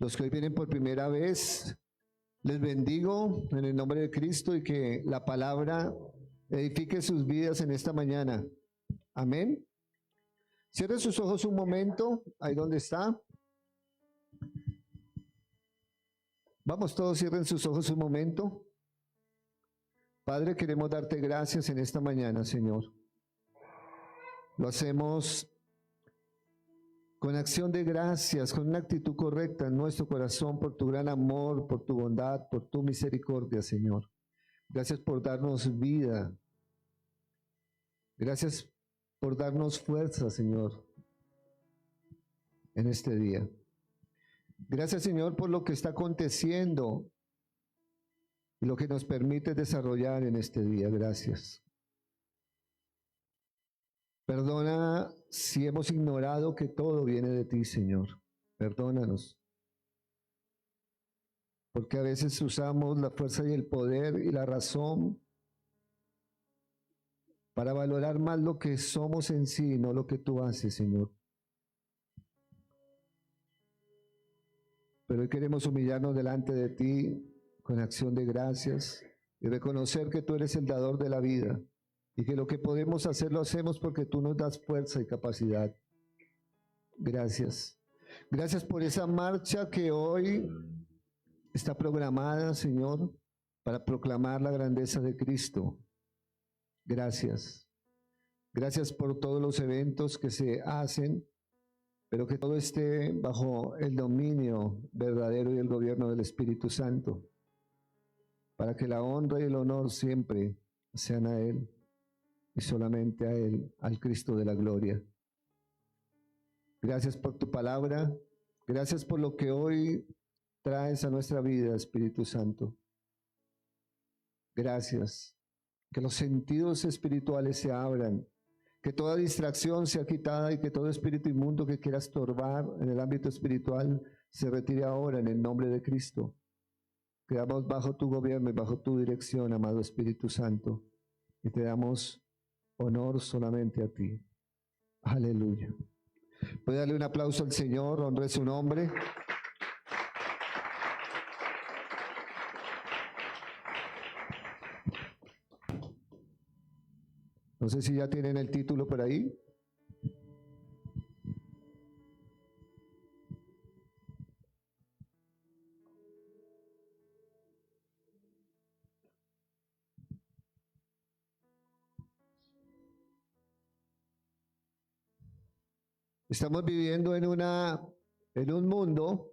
Los que hoy vienen por primera vez, les bendigo en el nombre de Cristo y que la palabra edifique sus vidas en esta mañana. Amén. Cierren sus ojos un momento, ahí donde está. Vamos todos, cierren sus ojos un momento. Padre, queremos darte gracias en esta mañana, Señor. Lo hacemos con acción de gracias, con una actitud correcta en nuestro corazón por tu gran amor, por tu bondad, por tu misericordia, Señor. Gracias por darnos vida. Gracias por darnos fuerza, Señor, en este día. Gracias, Señor, por lo que está aconteciendo y lo que nos permite desarrollar en este día. Gracias. Perdona si hemos ignorado que todo viene de ti, Señor. Perdónanos. Porque a veces usamos la fuerza y el poder y la razón para valorar más lo que somos en sí, no lo que tú haces, Señor. Pero hoy queremos humillarnos delante de ti con acción de gracias y reconocer que tú eres el dador de la vida y que lo que podemos hacer lo hacemos porque tú nos das fuerza y capacidad. Gracias. Gracias por esa marcha que hoy está programada, Señor, para proclamar la grandeza de Cristo. Gracias. Gracias por todos los eventos que se hacen, pero que todo esté bajo el dominio verdadero y el gobierno del Espíritu Santo, para que la honra y el honor siempre sean a Él y solamente a Él, al Cristo de la gloria. Gracias por tu palabra, gracias por lo que hoy traes a nuestra vida, Espíritu Santo. Gracias. Que los sentidos espirituales se abran, que toda distracción sea quitada y que todo espíritu inmundo que quiera estorbar en el ámbito espiritual se retire ahora en el nombre de Cristo. Quedamos bajo tu gobierno y bajo tu dirección, amado Espíritu Santo, y te damos honor solamente a ti. Aleluya. Puede darle un aplauso al Señor, honre su nombre. No sé si ya tienen el título por ahí. Estamos viviendo en un mundo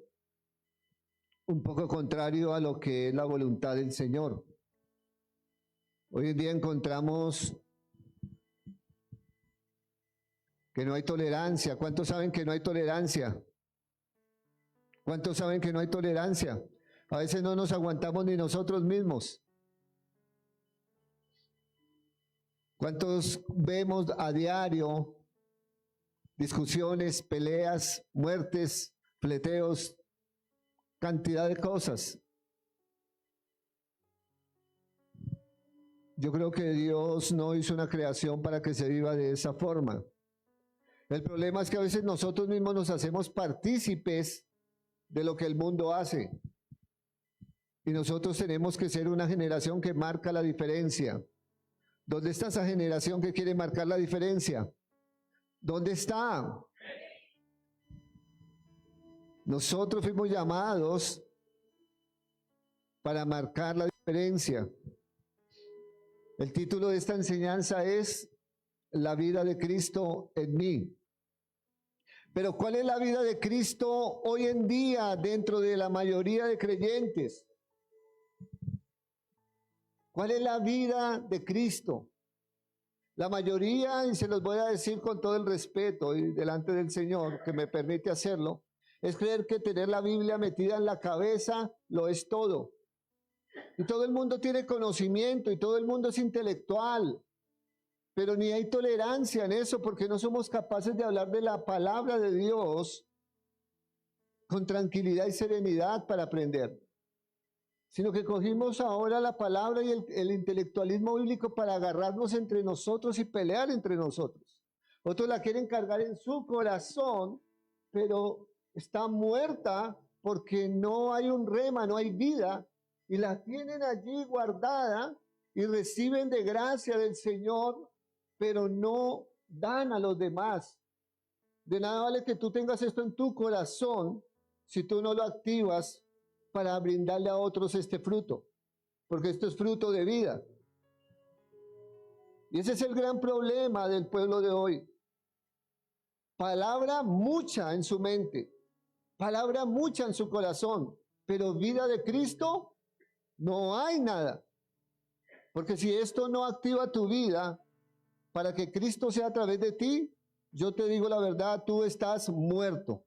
un poco contrario a lo que es la voluntad del Señor. Hoy en día encontramos que no hay tolerancia. ¿Cuántos saben que no hay tolerancia? ¿Cuántos saben que no hay tolerancia? A veces no nos aguantamos ni nosotros mismos. ¿Cuántos vemos a diario discusiones, peleas, muertes, fleteos, cantidad de cosas? Yo creo que Dios no hizo una creación para que se viva de esa forma. El problema es que a veces nosotros mismos nos hacemos partícipes de lo que el mundo hace. Y nosotros tenemos que ser una generación que marca la diferencia. ¿Dónde está esa generación que quiere marcar la diferencia? ¿Dónde está? Nosotros fuimos llamados para marcar la diferencia. El título de esta enseñanza es La vida de Cristo en mí. Pero ¿cuál es la vida de Cristo hoy en día dentro de la mayoría de creyentes? ¿Cuál es la vida de Cristo? La mayoría, y se los voy a decir con todo el respeto y delante del Señor que me permite hacerlo, es creer que tener la Biblia metida en la cabeza lo es todo. Y todo el mundo tiene conocimiento y todo el mundo es intelectual, pero ni hay tolerancia en eso porque no somos capaces de hablar de la palabra de Dios con tranquilidad y serenidad para aprender, sino que cogimos ahora la palabra y el intelectualismo bíblico para agarrarnos entre nosotros y pelear entre nosotros. Otros la quieren cargar en su corazón, pero está muerta porque no hay un rema, no hay vida, y la tienen allí guardada y reciben de gracia del Señor, pero no dan a los demás. De nada vale que tú tengas esto en tu corazón si tú no lo activas para brindarle a otros este fruto, porque esto es fruto de vida. Y ese es el gran problema del pueblo de hoy. Palabra mucha en su mente, palabra mucha en su corazón, pero vida de Cristo no hay nada. Porque si esto no activa tu vida para que Cristo sea a través de ti, yo te digo la verdad, tú estás muerto.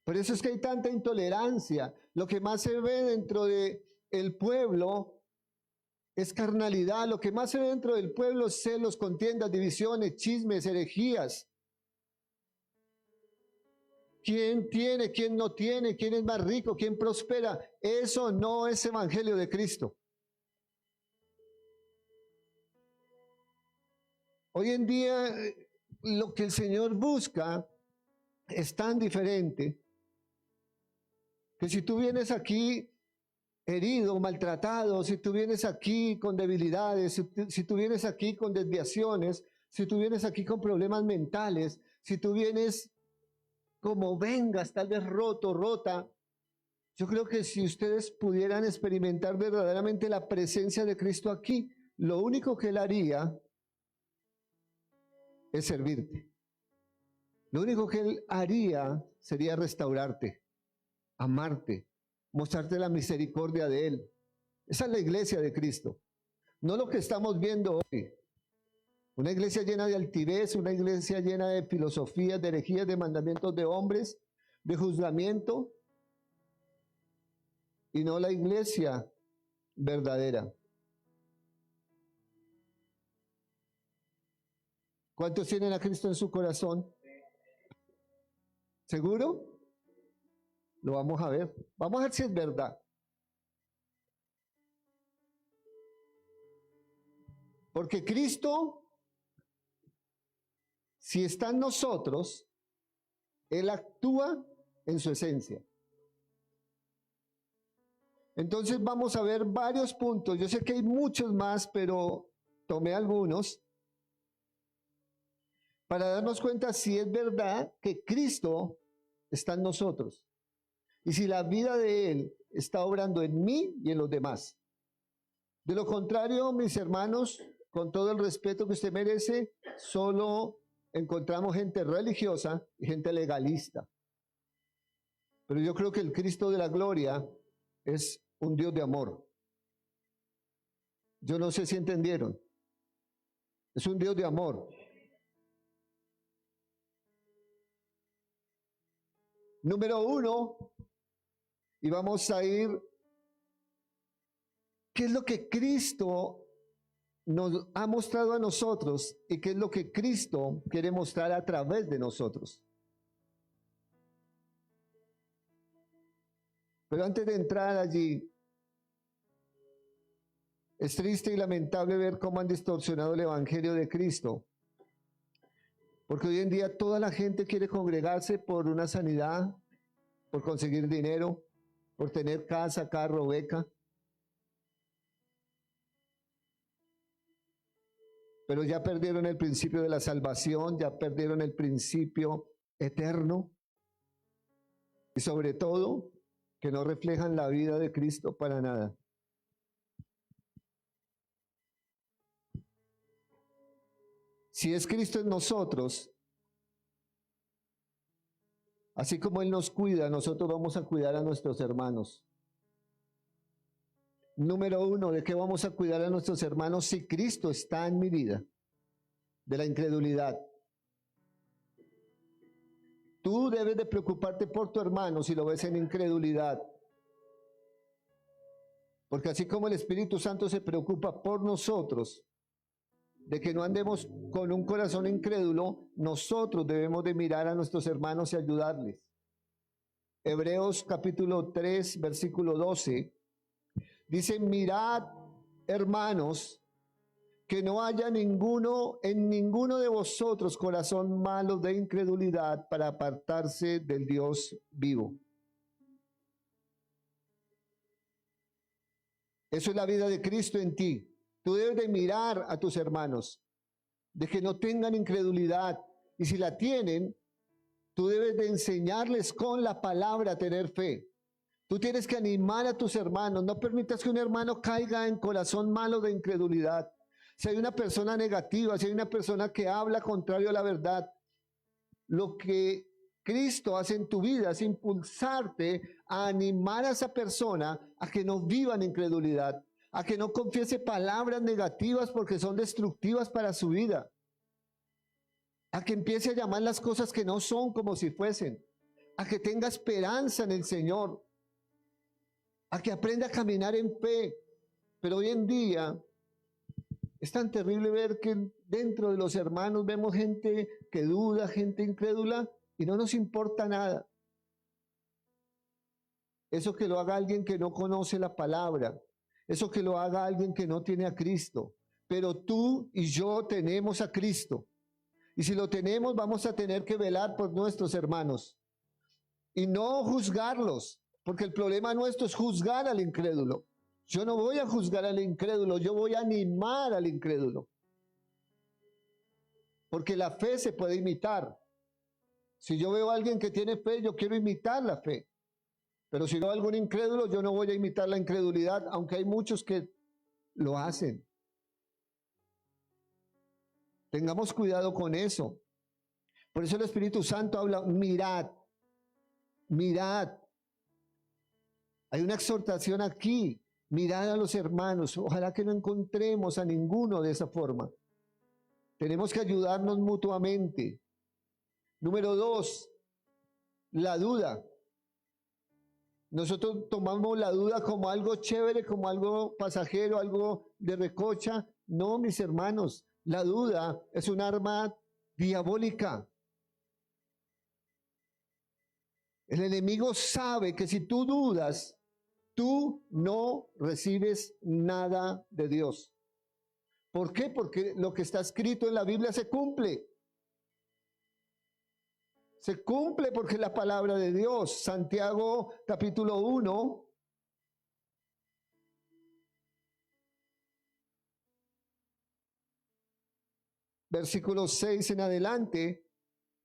Por eso es que hay tanta intolerancia. Lo que más se ve dentro del pueblo es carnalidad. Lo que más se ve dentro del pueblo es celos, contiendas, divisiones, chismes, herejías. ¿Quién tiene, quién no tiene, quién es más rico, quién prospera? Eso no es evangelio de Cristo. Hoy en día lo que el Señor busca es tan diferente que si tú vienes aquí herido, maltratado, si tú vienes aquí con debilidades, si tú vienes aquí con desviaciones, si tú vienes aquí con problemas mentales, si tú vienes como vengas, tal vez roto, rota, yo creo que si ustedes pudieran experimentar verdaderamente la presencia de Cristo aquí, lo único que Él haría es servirte. Lo único que Él haría sería restaurarte, amarte, mostrarte la misericordia de Él. Esa es la iglesia de Cristo. No lo que estamos viendo hoy. Una iglesia llena de altivez, una iglesia llena de filosofías, de herejías, de mandamientos de hombres, de juzgamiento, y no la iglesia verdadera. ¿Cuántos tienen a Cristo en su corazón? ¿Seguro? Lo vamos a ver. Vamos a ver si es verdad. Porque Cristo, si está en nosotros, Él actúa en su esencia. Entonces vamos a ver varios puntos. Yo sé que hay muchos más, pero tomé algunos para darnos cuenta si es verdad que Cristo está en nosotros y si la vida de Él está obrando en mí y en los demás. De lo contrario, mis hermanos, con todo el respeto que usted merece, solo encontramos gente religiosa y gente legalista. Pero yo creo que el Cristo de la gloria es un Dios de amor. Yo no sé si entendieron. Es un Dios de amor. Número uno, y vamos a ir, ¿qué es lo que Cristo nos ha mostrado a nosotros y qué es lo que Cristo quiere mostrar a través de nosotros? Pero antes de entrar allí, es triste y lamentable ver cómo han distorsionado el Evangelio de Cristo. Porque hoy en día toda la gente quiere congregarse por una sanidad, por conseguir dinero, por tener casa, carro, beca. Pero ya perdieron el principio de la salvación, ya perdieron el principio eterno. Y sobre todo, que no reflejan la vida de Cristo para nada. Si es Cristo en nosotros, así como Él nos cuida, nosotros vamos a cuidar a nuestros hermanos. Número uno, ¿de qué vamos a cuidar a nuestros hermanos si Cristo está en mi vida? De la incredulidad. Tú debes de preocuparte por tu hermano si lo ves en incredulidad. Porque así como el Espíritu Santo se preocupa por nosotros, de que no andemos con un corazón incrédulo, nosotros debemos de mirar a nuestros hermanos y ayudarles. Hebreos capítulo 3, versículo 12, dice, mirad, hermanos, que no haya en ninguno de vosotros corazón malo de incredulidad para apartarse del Dios vivo. Eso es la vida de Cristo en ti. Tú debes de mirar a tus hermanos, de que no tengan incredulidad. Y si la tienen, tú debes de enseñarles con la palabra a tener fe. Tú tienes que animar a tus hermanos. No permitas que un hermano caiga en corazón malo de incredulidad. Si hay una persona negativa, si hay una persona que habla contrario a la verdad, lo que Cristo hace en tu vida es impulsarte a animar a esa persona a que no viva en incredulidad, a que no confiese palabras negativas porque son destructivas para su vida, a que empiece a llamar las cosas que no son como si fuesen, a que tenga esperanza en el Señor, a que aprenda a caminar en fe. Pero hoy en día es tan terrible ver que dentro de los hermanos vemos gente que duda, gente incrédula, y no nos importa nada. Eso que lo haga alguien que no conoce la palabra, eso que lo haga alguien que no tiene a Cristo. Pero tú y yo tenemos a Cristo. Y si lo tenemos, vamos a tener que velar por nuestros hermanos y no juzgarlos, porque el problema nuestro es juzgar al incrédulo. Yo no voy a juzgar al incrédulo, yo voy a animar al incrédulo. Porque la fe se puede imitar. Si yo veo a alguien que tiene fe, yo quiero imitar la fe. Pero si veo a algún incrédulo, yo no voy a imitar la incredulidad, aunque hay muchos que lo hacen. Tengamos cuidado con eso. Por eso el Espíritu Santo habla, mirad, mirad. Hay una exhortación aquí, mirad a los hermanos. Ojalá que no encontremos a ninguno de esa forma. Tenemos que ayudarnos mutuamente. Número 2, la duda. Nosotros tomamos la duda como algo chévere, como algo pasajero, algo de recocha. No, mis hermanos, la duda es un arma diabólica. El enemigo sabe que si tú dudas, tú no recibes nada de Dios. ¿Por qué? Porque lo que está escrito en la Biblia se cumple. Se cumple porque es la palabra de Dios. Santiago capítulo 1. Versículo 6 en adelante.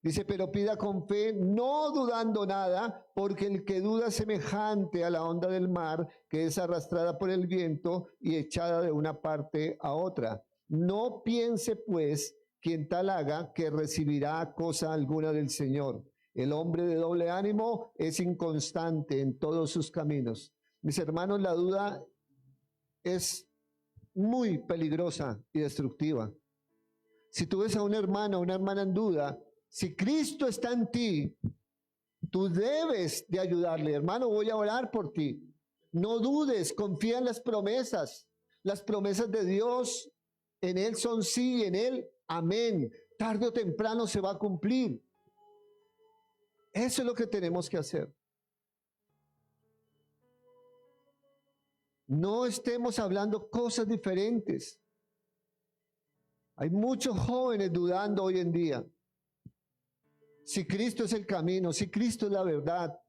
Dice, pero pida con fe, no dudando nada, porque el que duda es semejante a la onda del mar, que es arrastrada por el viento y echada de una parte a otra. No piense, pues, quien tal haga, que recibirá cosa alguna del Señor. El hombre de doble ánimo es inconstante en todos sus caminos. Mis hermanos, la duda es muy peligrosa y destructiva. Si tú ves a un hermano o una hermana en duda, si Cristo está en ti, tú debes de ayudarle. Hermano, voy a orar por ti. No dudes, confía en las promesas. Las promesas de Dios, en Él son sí, en Él amén. Tarde o temprano se va a cumplir. Eso es lo que tenemos que hacer. No estemos hablando cosas diferentes. Hay muchos jóvenes dudando hoy en día. Si Cristo es el camino, si Cristo es la verdad.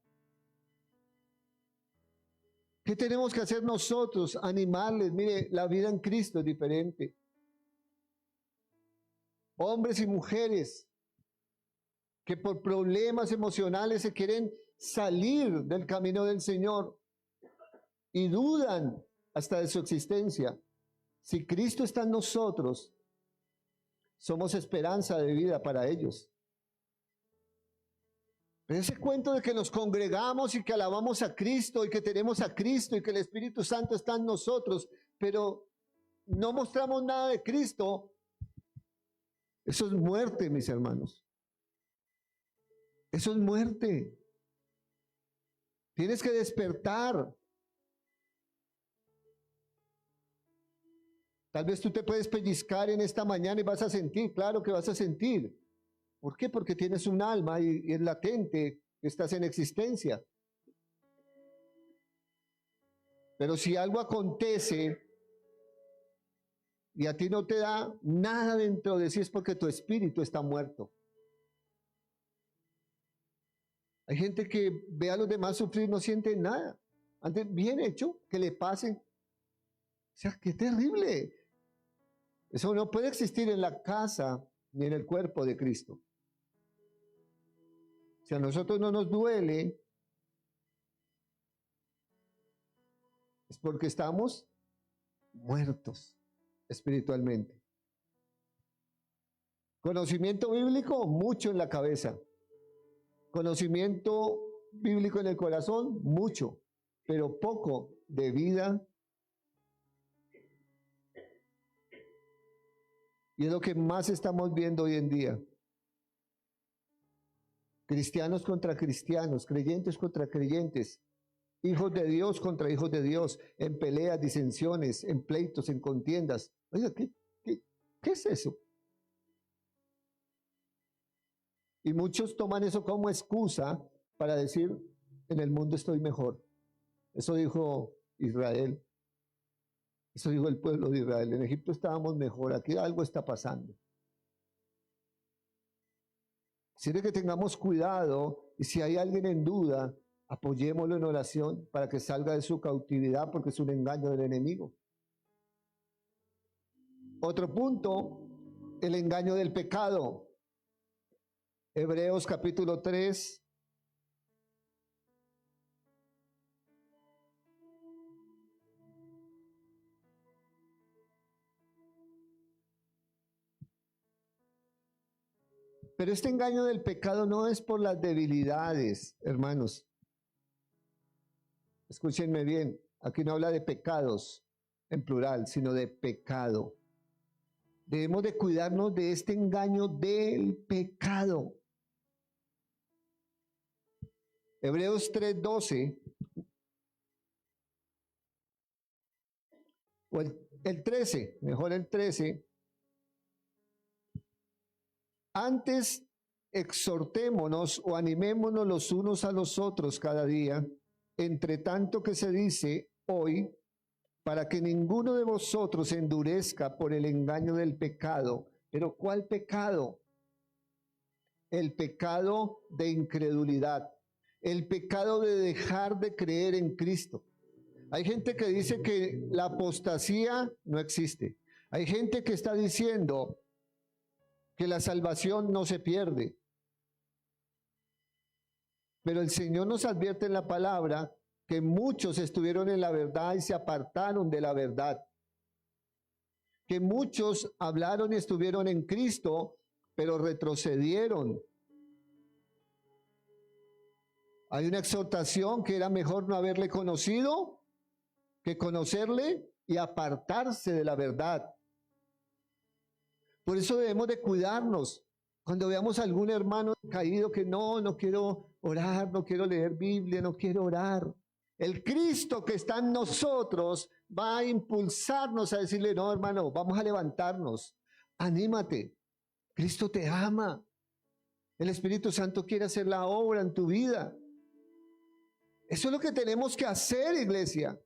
¿Qué tenemos que hacer nosotros? Animarles. Mire, la vida en Cristo es diferente. Hombres y mujeres que por problemas emocionales se quieren salir del camino del Señor y dudan hasta de su existencia. Si Cristo está en nosotros, somos esperanza de vida para ellos. Pero ese cuento de que nos congregamos y que alabamos a Cristo y que tenemos a Cristo y que el Espíritu Santo está en nosotros, pero no mostramos nada de Cristo, eso es muerte, mis hermanos. Eso es muerte. Tienes que despertar. Tal vez tú te puedes pellizcar en esta mañana y vas a sentir, claro que vas a sentir. ¿Por qué? Porque tienes un alma y es latente, estás en existencia. Pero si algo acontece y a ti no te da nada dentro de sí, es porque tu espíritu está muerto. Hay gente que ve a los demás sufrir, no siente nada. Antes, bien hecho, que le pasen. O sea, qué terrible. Eso no puede existir en la casa ni en el cuerpo de Cristo. Si a nosotros no nos duele, es porque estamos muertos espiritualmente. Conocimiento bíblico, mucho en la cabeza. Conocimiento bíblico en el corazón, mucho, pero poco de vida. Y es lo que más estamos viendo hoy en día. Cristianos contra cristianos, creyentes contra creyentes, hijos de Dios contra hijos de Dios, en peleas, disensiones, en pleitos, en contiendas. Oiga, ¿qué es eso? Y muchos toman eso como excusa para decir, en el mundo estoy mejor. Eso dijo Israel. Eso dijo el pueblo de Israel. En Egipto estábamos mejor, aquí algo está pasando. Sirve que tengamos cuidado y si hay alguien en duda, apoyémoslo en oración para que salga de su cautividad porque es un engaño del enemigo. Otro punto, el engaño del pecado. Hebreos capítulo 3. Pero este engaño del pecado no es por las debilidades, hermanos. Escúchenme bien, aquí no habla de pecados en plural, sino de pecado. Debemos de cuidarnos de este engaño del pecado. Hebreos 3:12 o el 13, mejor el 13. Antes exhortémonos o animémonos los unos a los otros cada día, entre tanto que se dice hoy, para que ninguno de vosotros se endurezca por el engaño del pecado. ¿Pero cuál pecado? El pecado de incredulidad, el pecado de dejar de creer en Cristo. Hay gente que dice que la apostasía no existe. Hay gente que está diciendo que la salvación no se pierde. Pero el Señor nos advierte en la palabra que muchos estuvieron en la verdad y se apartaron de la verdad. Que muchos hablaron y estuvieron en Cristo, pero retrocedieron. Hay una exhortación que era mejor no haberle conocido que conocerle y apartarse de la verdad. Por eso debemos de cuidarnos. Cuando veamos a algún hermano caído que no quiero orar, no quiero leer Biblia, no quiero orar. El Cristo que está en nosotros va a impulsarnos a decirle, no hermano, vamos a levantarnos. Anímate. Cristo te ama. El Espíritu Santo quiere hacer la obra en tu vida. Eso es lo que tenemos que hacer, iglesia.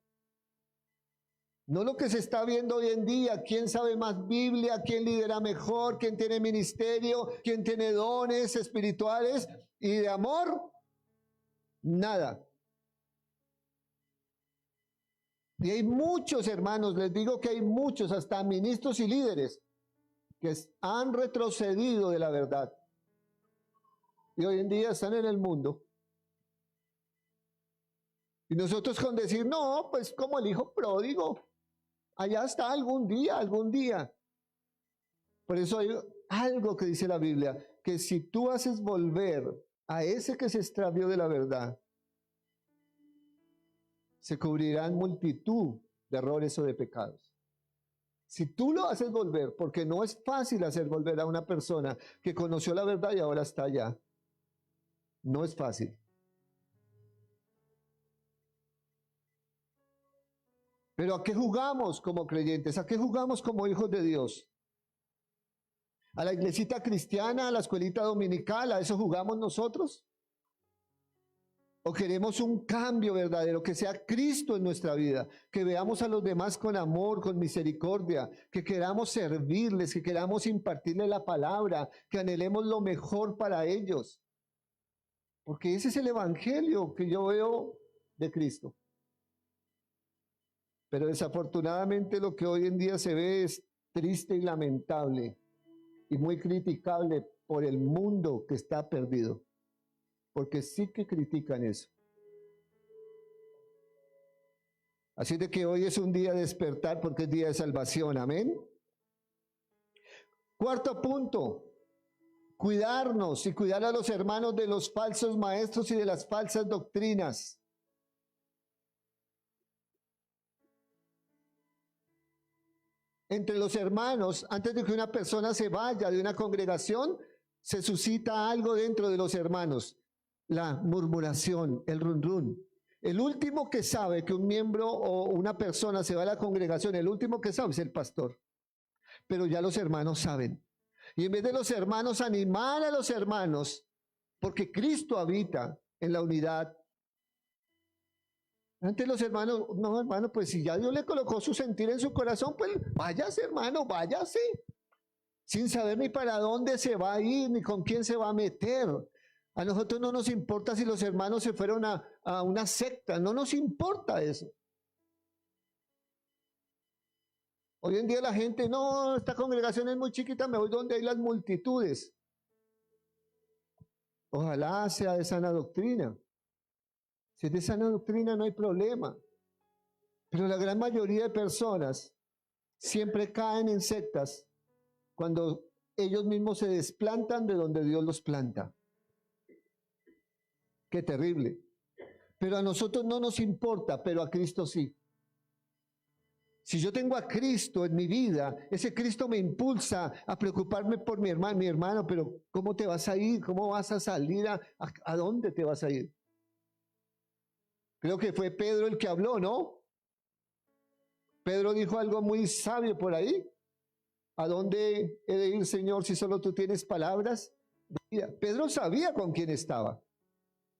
No lo que se está viendo hoy en día, quién sabe más Biblia, quién lidera mejor, quién tiene ministerio, quién tiene dones espirituales y de amor, nada. Y hay muchos hermanos, les digo que hay muchos, hasta ministros y líderes, que han retrocedido de la verdad. Y hoy en día están en el mundo. Y nosotros con decir, no, pues como el hijo pródigo. Allá está algún día, algún día. Por eso hay algo que dice la Biblia, que si tú haces volver a ese que se extravió de la verdad, se cubrirán multitud de errores o de pecados. Si tú lo haces volver, porque no es fácil hacer volver a una persona que conoció la verdad y ahora está allá. No es fácil. Pero ¿a qué jugamos como creyentes? ¿A qué jugamos como hijos de Dios? ¿A la iglesita cristiana, a la escuelita dominical? ¿A eso jugamos nosotros? O queremos un cambio verdadero, que sea Cristo en nuestra vida, que veamos a los demás con amor, con misericordia, que queramos servirles, que queramos impartirles la palabra, que anhelemos lo mejor para ellos. Porque ese es el evangelio que yo veo de Cristo. Pero desafortunadamente lo que hoy en día se ve es triste y lamentable y muy criticable por el mundo que está perdido. Porque sí que critican eso. Así de que hoy es un día de despertar porque es día de salvación, amén. Cuarto punto, cuidarnos y cuidar a los hermanos de los falsos maestros y de las falsas doctrinas. Entre los hermanos, antes de que una persona se vaya de una congregación, se suscita algo dentro de los hermanos. La murmuración, el run run. El último que sabe que un miembro o una persona se va a la congregación, el último que sabe es el pastor. Pero ya los hermanos saben. Y en vez de los hermanos animar a los hermanos, porque Cristo habita en la unidad. Antes los hermanos, no hermano, pues si ya Dios le colocó su sentir en su corazón, pues váyase hermano, váyase. Sin saber ni para dónde se va a ir, ni con quién se va a meter. A nosotros no nos importa si los hermanos se fueron a una secta, no nos importa eso. Hoy en día la gente, no, esta congregación es muy chiquita, me voy donde hay las multitudes. Ojalá sea de sana doctrina. Si es de sana doctrina no hay problema. Pero la gran mayoría de personas siempre caen en sectas cuando ellos mismos se desplantan de donde Dios los planta. Qué terrible. Pero a nosotros no nos importa, pero a Cristo sí. Si yo tengo a Cristo en mi vida, ese Cristo me impulsa a preocuparme por mi hermano, pero ¿cómo te vas a ir? ¿Cómo vas a salir? ¿A dónde te vas a ir? Creo que fue Pedro el que habló, ¿no? Pedro dijo algo muy sabio por ahí. ¿A dónde he de ir, Señor, si solo tú tienes palabras? Pedro sabía con quién estaba.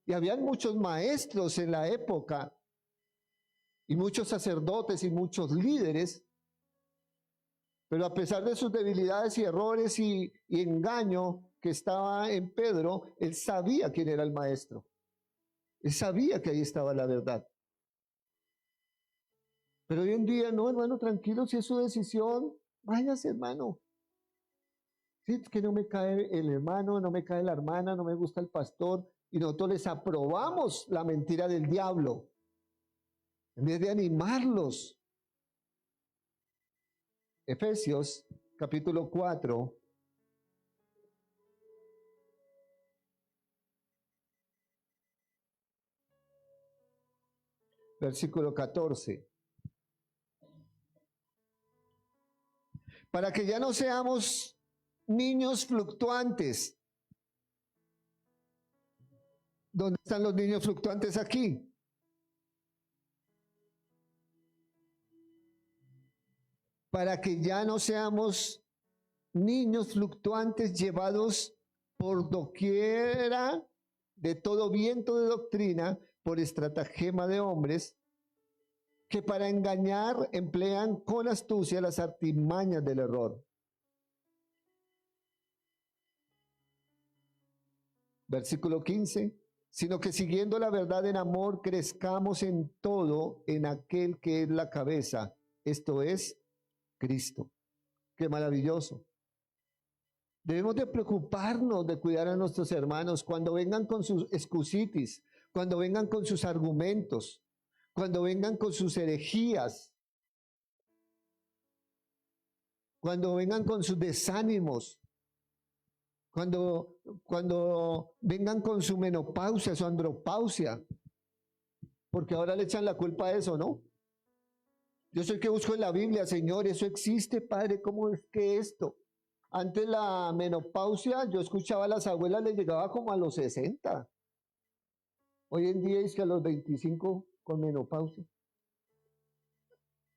Y habían muchos maestros en la época, y muchos sacerdotes y muchos líderes, pero a pesar de sus debilidades y errores y engaño que estaba en Pedro, él sabía quién era el maestro. Él sabía que ahí estaba la verdad. Pero hoy en día, no, hermano, tranquilo, si es su decisión, váyase, hermano. Sí, es que no me cae el hermano, no me cae la hermana, no me gusta el pastor, y nosotros les aprobamos la mentira del diablo, en vez de animarlos. Efesios, capítulo 4. Versículo 14. Para que ya no seamos niños fluctuantes. ¿Dónde están los niños fluctuantes aquí? Para que ya no seamos niños fluctuantes llevados por doquiera de todo viento de doctrina, por estratagema de hombres, que para engañar emplean con astucia las artimañas del error. Versículo 15. Sino que siguiendo la verdad en amor, crezcamos en todo en aquel que es la cabeza, esto es Cristo. Qué maravilloso. Debemos de preocuparnos de cuidar a nuestros hermanos cuando vengan con sus excusitis, cuando vengan con sus argumentos, cuando vengan con sus herejías, cuando vengan con sus desánimos, cuando vengan con su menopausia, su andropausia, porque ahora le echan la culpa a eso, ¿no? Yo soy el que busco en la Biblia, Señor, eso existe, Padre, ¿cómo es que esto? Antes la menopausia, yo escuchaba a las abuelas, les llegaba como a los 60. Hoy en día es que a los 25 con menopausia.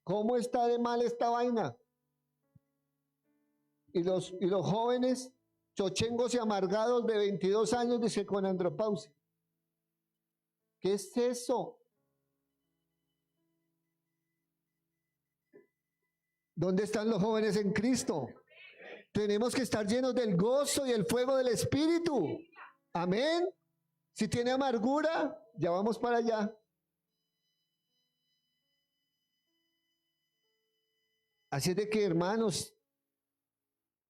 ¿Cómo está de mal esta vaina? Y los jóvenes, chochengos y amargados de 22 años, dice con andropausia. ¿Qué es eso? ¿Dónde están los jóvenes en Cristo? Tenemos que estar llenos del gozo y el fuego del Espíritu. Amén. Si tiene amargura, ya vamos para allá. Así es de que, hermanos,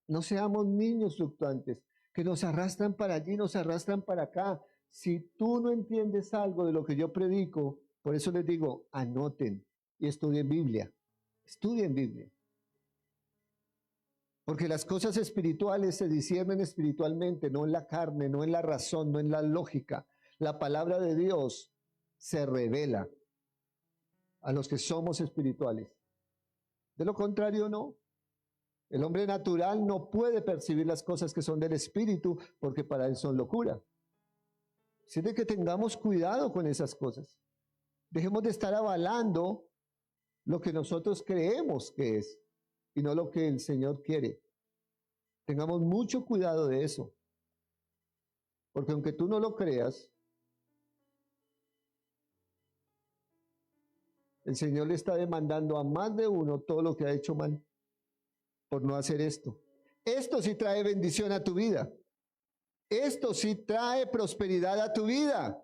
no seamos niños fluctuantes, que nos arrastran para allí, nos arrastran para acá. Si tú no entiendes algo de lo que yo predico, por eso les digo, anoten y estudien Biblia. Estudien Biblia. Porque las cosas espirituales se disciernen espiritualmente, no en la carne, no en la razón, no en la lógica. La palabra de Dios se revela a los que somos espirituales. De lo contrario, no. El hombre natural no puede percibir las cosas que son del Espíritu porque para él son locura. Así de que tengamos cuidado con esas cosas. Dejemos de estar avalando lo que nosotros creemos que es y no lo que el Señor quiere. Tengamos mucho cuidado de eso. Porque aunque tú no lo creas, el Señor le está demandando a más de uno todo lo que ha hecho mal por no hacer esto. Esto sí trae bendición a tu vida. Esto sí trae prosperidad a tu vida.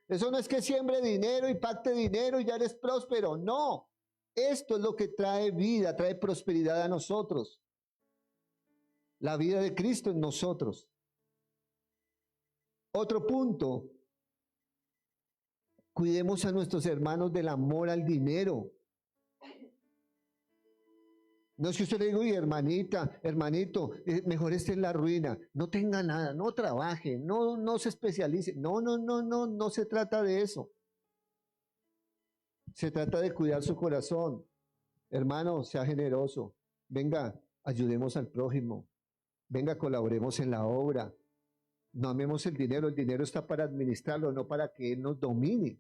Eso no es que siembre dinero y pacte dinero y ya eres próspero. No. Esto es lo que trae vida, trae prosperidad a nosotros. La vida de Cristo en nosotros. Otro punto. Cuidemos a nuestros hermanos del amor al dinero. No es que usted le diga, oye, hermanita, hermanito, mejor esté en la ruina, no tenga nada, no trabaje, no se especialice. No se trata de eso. Se trata de cuidar su corazón. Hermano, sea generoso. Venga, ayudemos al prójimo. Venga, colaboremos en la obra. No amemos el dinero está para administrarlo, no para que él nos domine.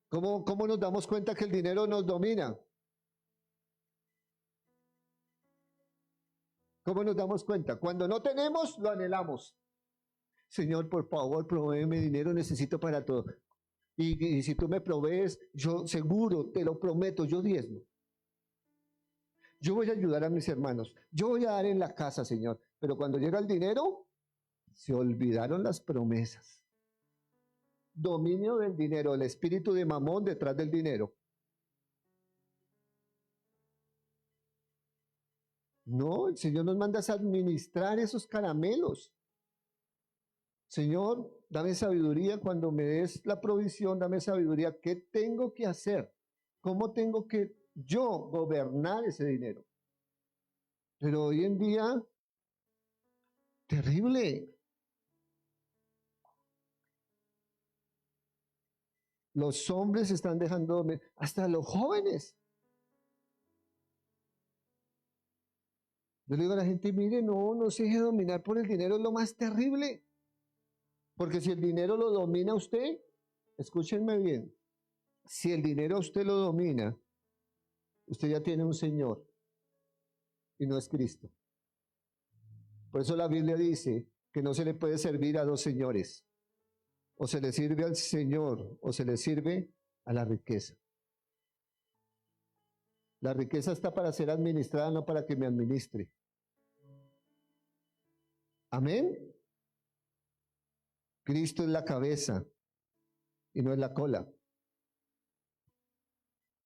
¿Cómo nos damos cuenta que el dinero nos domina? ¿Cómo nos damos cuenta? Cuando no tenemos, lo anhelamos. Señor, por favor, provéeme dinero, necesito para todo. Y si tú me provees, yo seguro, te lo prometo, yo diezmo. Yo voy a ayudar a mis hermanos. Yo voy a dar en la casa, Señor. Pero cuando llega el dinero, se olvidaron las promesas. Dominio del dinero, el espíritu de Mamón detrás del dinero. No, el Señor nos manda a administrar esos caramelos. Señor, dame sabiduría cuando me des la provisión, dame sabiduría. ¿Qué tengo que hacer? ¿Cómo tengo que yo gobernar ese dinero? Pero hoy en día, terrible. Los hombres están dejando, hasta los jóvenes. Yo le digo a la gente, mire, no se deje dominar por el dinero, es lo más terrible. Porque si el dinero lo domina usted, escúchenme bien, si el dinero a usted lo domina, usted ya tiene un Señor y no es Cristo. Por eso la Biblia dice que no se le puede servir a dos señores. O se le sirve al Señor o se le sirve a la riqueza. La riqueza está para ser administrada, no para que me administre. Amén. Cristo es la cabeza y no es la cola.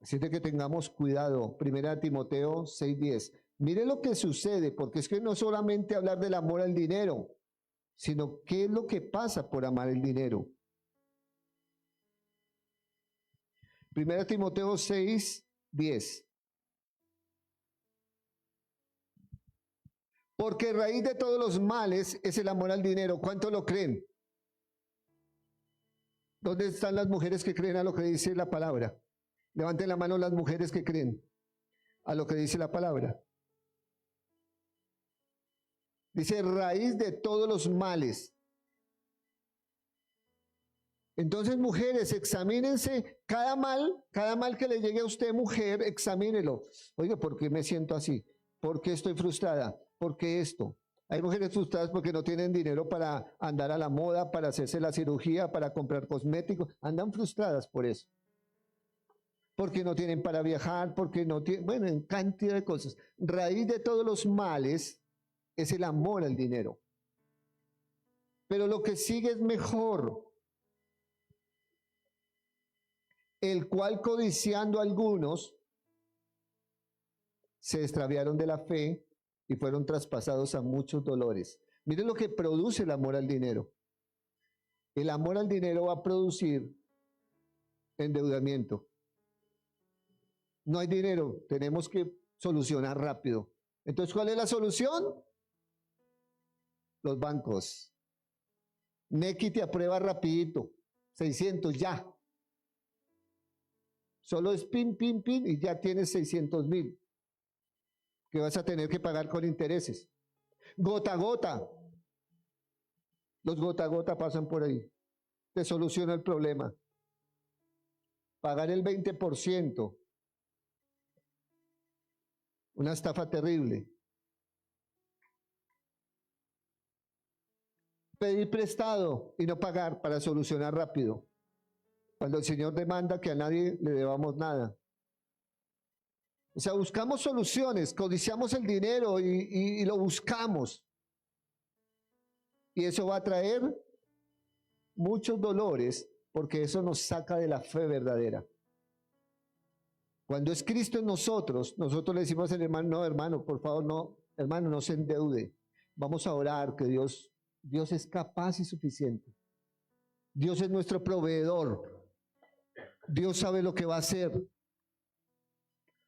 Así de que tengamos cuidado. 1 Timoteo 6:10. Mire lo que sucede, porque es que no solamente hablar del amor al dinero, sino qué es lo que pasa por amar el dinero. 1 Timoteo 6:10. Porque raíz de todos los males es el amor al dinero. ¿Cuánto lo creen? ¿Dónde están las mujeres que creen a lo que dice la palabra? Levanten la mano las mujeres que creen a lo que dice la palabra. Dice raíz de todos los males. Entonces, mujeres, examínense cada mal que le llegue a usted, mujer, examínelo. Oiga, ¿por qué me siento así? ¿Por qué estoy frustrada? ¿Por qué esto? Hay mujeres frustradas porque no tienen dinero para andar a la moda, para hacerse la cirugía, para comprar cosméticos. Andan frustradas por eso. Porque no tienen para viajar, porque no tienen, bueno, en cantidad de cosas. Raíz de todos los males es el amor al dinero. Pero lo que sigue es mejor, el cual codiciando algunos se extraviaron de la fe y fueron traspasados a muchos dolores. Miren lo que produce el amor al dinero. El amor al dinero va a producir endeudamiento. No hay dinero, tenemos que solucionar rápido. Entonces, ¿cuál es la solución? Los bancos. Nequi te aprueba rapidito, 600 ya. Solo es pin, pin, pin y ya tienes 600.000 que vas a tener que pagar con intereses. Gota a gota. Los gota a gota pasan por ahí. Te soluciona el problema. Pagar el 20%. Una estafa terrible. Pedir prestado y no pagar para solucionar rápido. Cuando el Señor demanda que a nadie le debamos nada. O sea, buscamos soluciones, codiciamos el dinero y lo buscamos. Y eso va a traer muchos dolores porque eso nos saca de la fe verdadera. Cuando es Cristo en nosotros, nosotros le decimos al hermano, no hermano, por favor, no, hermano, no se endeude. Vamos a orar que Dios es capaz y suficiente. Dios es nuestro proveedor. Dios sabe lo que va a hacer.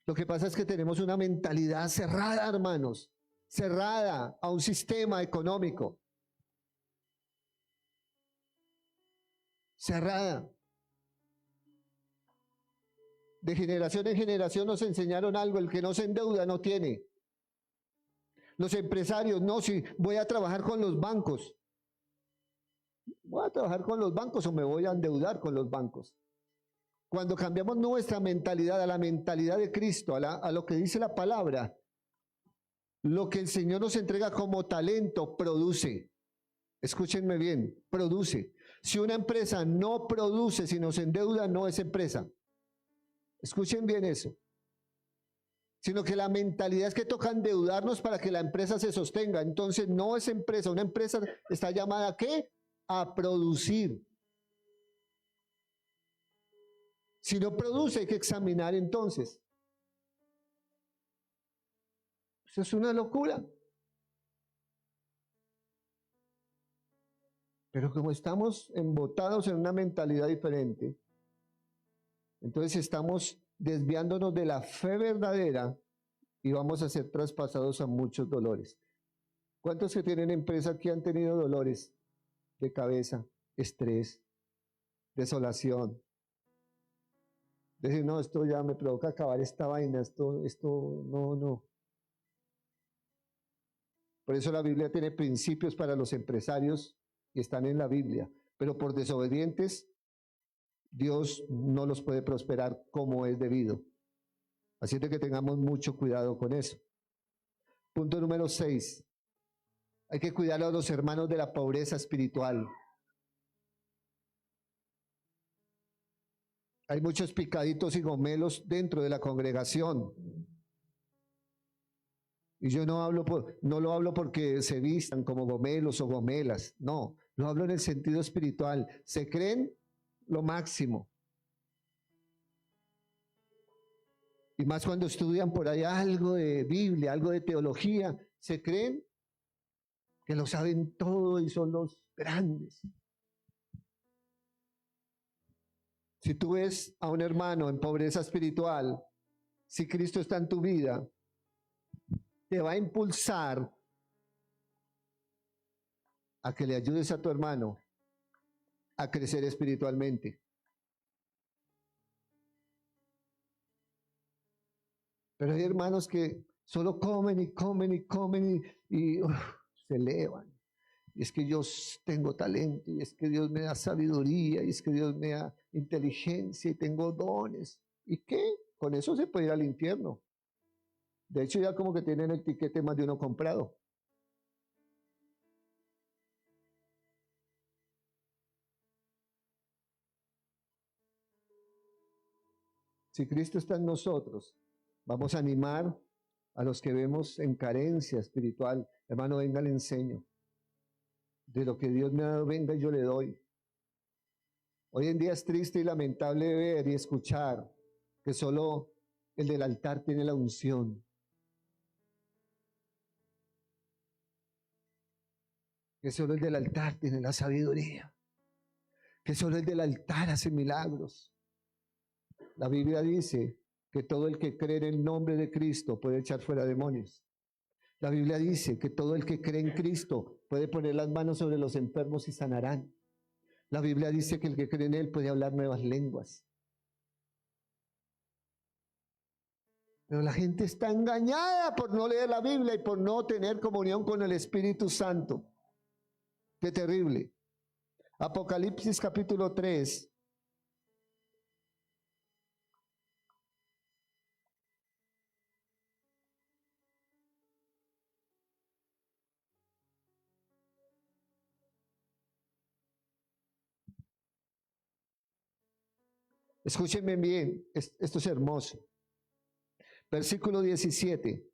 Lo que pasa es que tenemos una mentalidad cerrada, hermanos, cerrada a un sistema económico. Cerrada. De generación en generación nos enseñaron algo, el que no se endeuda no tiene. Los empresarios, no, si voy a trabajar con los bancos. ¿Voy a trabajar con los bancos o me voy a endeudar con los bancos? Cuando cambiamos nuestra mentalidad a la mentalidad de Cristo, a lo que dice la palabra, lo que el Señor nos entrega como talento produce. Escúchenme bien, produce. Si una empresa no produce, si nos endeuda, no es empresa. Escuchen bien eso. Sino que la mentalidad es que toca endeudarnos para que la empresa se sostenga. Entonces no es empresa. Una empresa está llamada ¿a qué? A producir. Si no produce, hay que examinar entonces. Eso es una locura. Pero como estamos embotados en una mentalidad diferente, entonces estamos desviándonos de la fe verdadera y vamos a ser traspasados a muchos dolores. ¿Cuántos que tienen empresa aquí han tenido dolores de cabeza, estrés, desolación? Decir, no, esto ya me provoca acabar esta vaina, esto, no. Por eso la Biblia tiene principios para los empresarios que están en la Biblia, pero por desobedientes, Dios no los puede prosperar como es debido. Así es que tengamos mucho cuidado con eso. Punto número 6. Hay que cuidar a los hermanos de la pobreza espiritual. Hay muchos picaditos y gomelos dentro de la congregación. Y yo no lo hablo porque se vistan como gomelos o gomelas. No, lo hablo en el sentido espiritual. Se creen lo máximo. Y más cuando estudian por ahí algo de Biblia, algo de teología, se creen que lo saben todo y son los grandes. Si tú ves a un hermano en pobreza espiritual, si Cristo está en tu vida, te va a impulsar a que le ayudes a tu hermano a crecer espiritualmente. Pero hay hermanos que solo comen y comen y comen y se elevan. Y es que yo tengo talento, y es que Dios me da sabiduría, y es que Dios me da inteligencia, y tengo dones. ¿Y qué? Con eso se puede ir al infierno. De hecho, ya como que tienen el tiquete más de uno comprado. Si Cristo está en nosotros, vamos a animar a los que vemos en carencia espiritual. Hermano, venga, le enseño. De lo que Dios me ha dado, venga, yo le doy. Hoy en día es triste y lamentable ver y escuchar que solo el del altar tiene la unción. Que solo el del altar tiene la sabiduría. Que solo el del altar hace milagros. La Biblia dice que todo el que cree en el nombre de Cristo puede echar fuera demonios. La Biblia dice que todo el que cree en Cristo puede poner las manos sobre los enfermos y sanarán. La Biblia dice que el que cree en Él puede hablar nuevas lenguas. Pero la gente está engañada por no leer la Biblia y por no tener comunión con el Espíritu Santo. Qué terrible. Apocalipsis capítulo 3. Escúchenme bien, esto es hermoso. Versículo 17.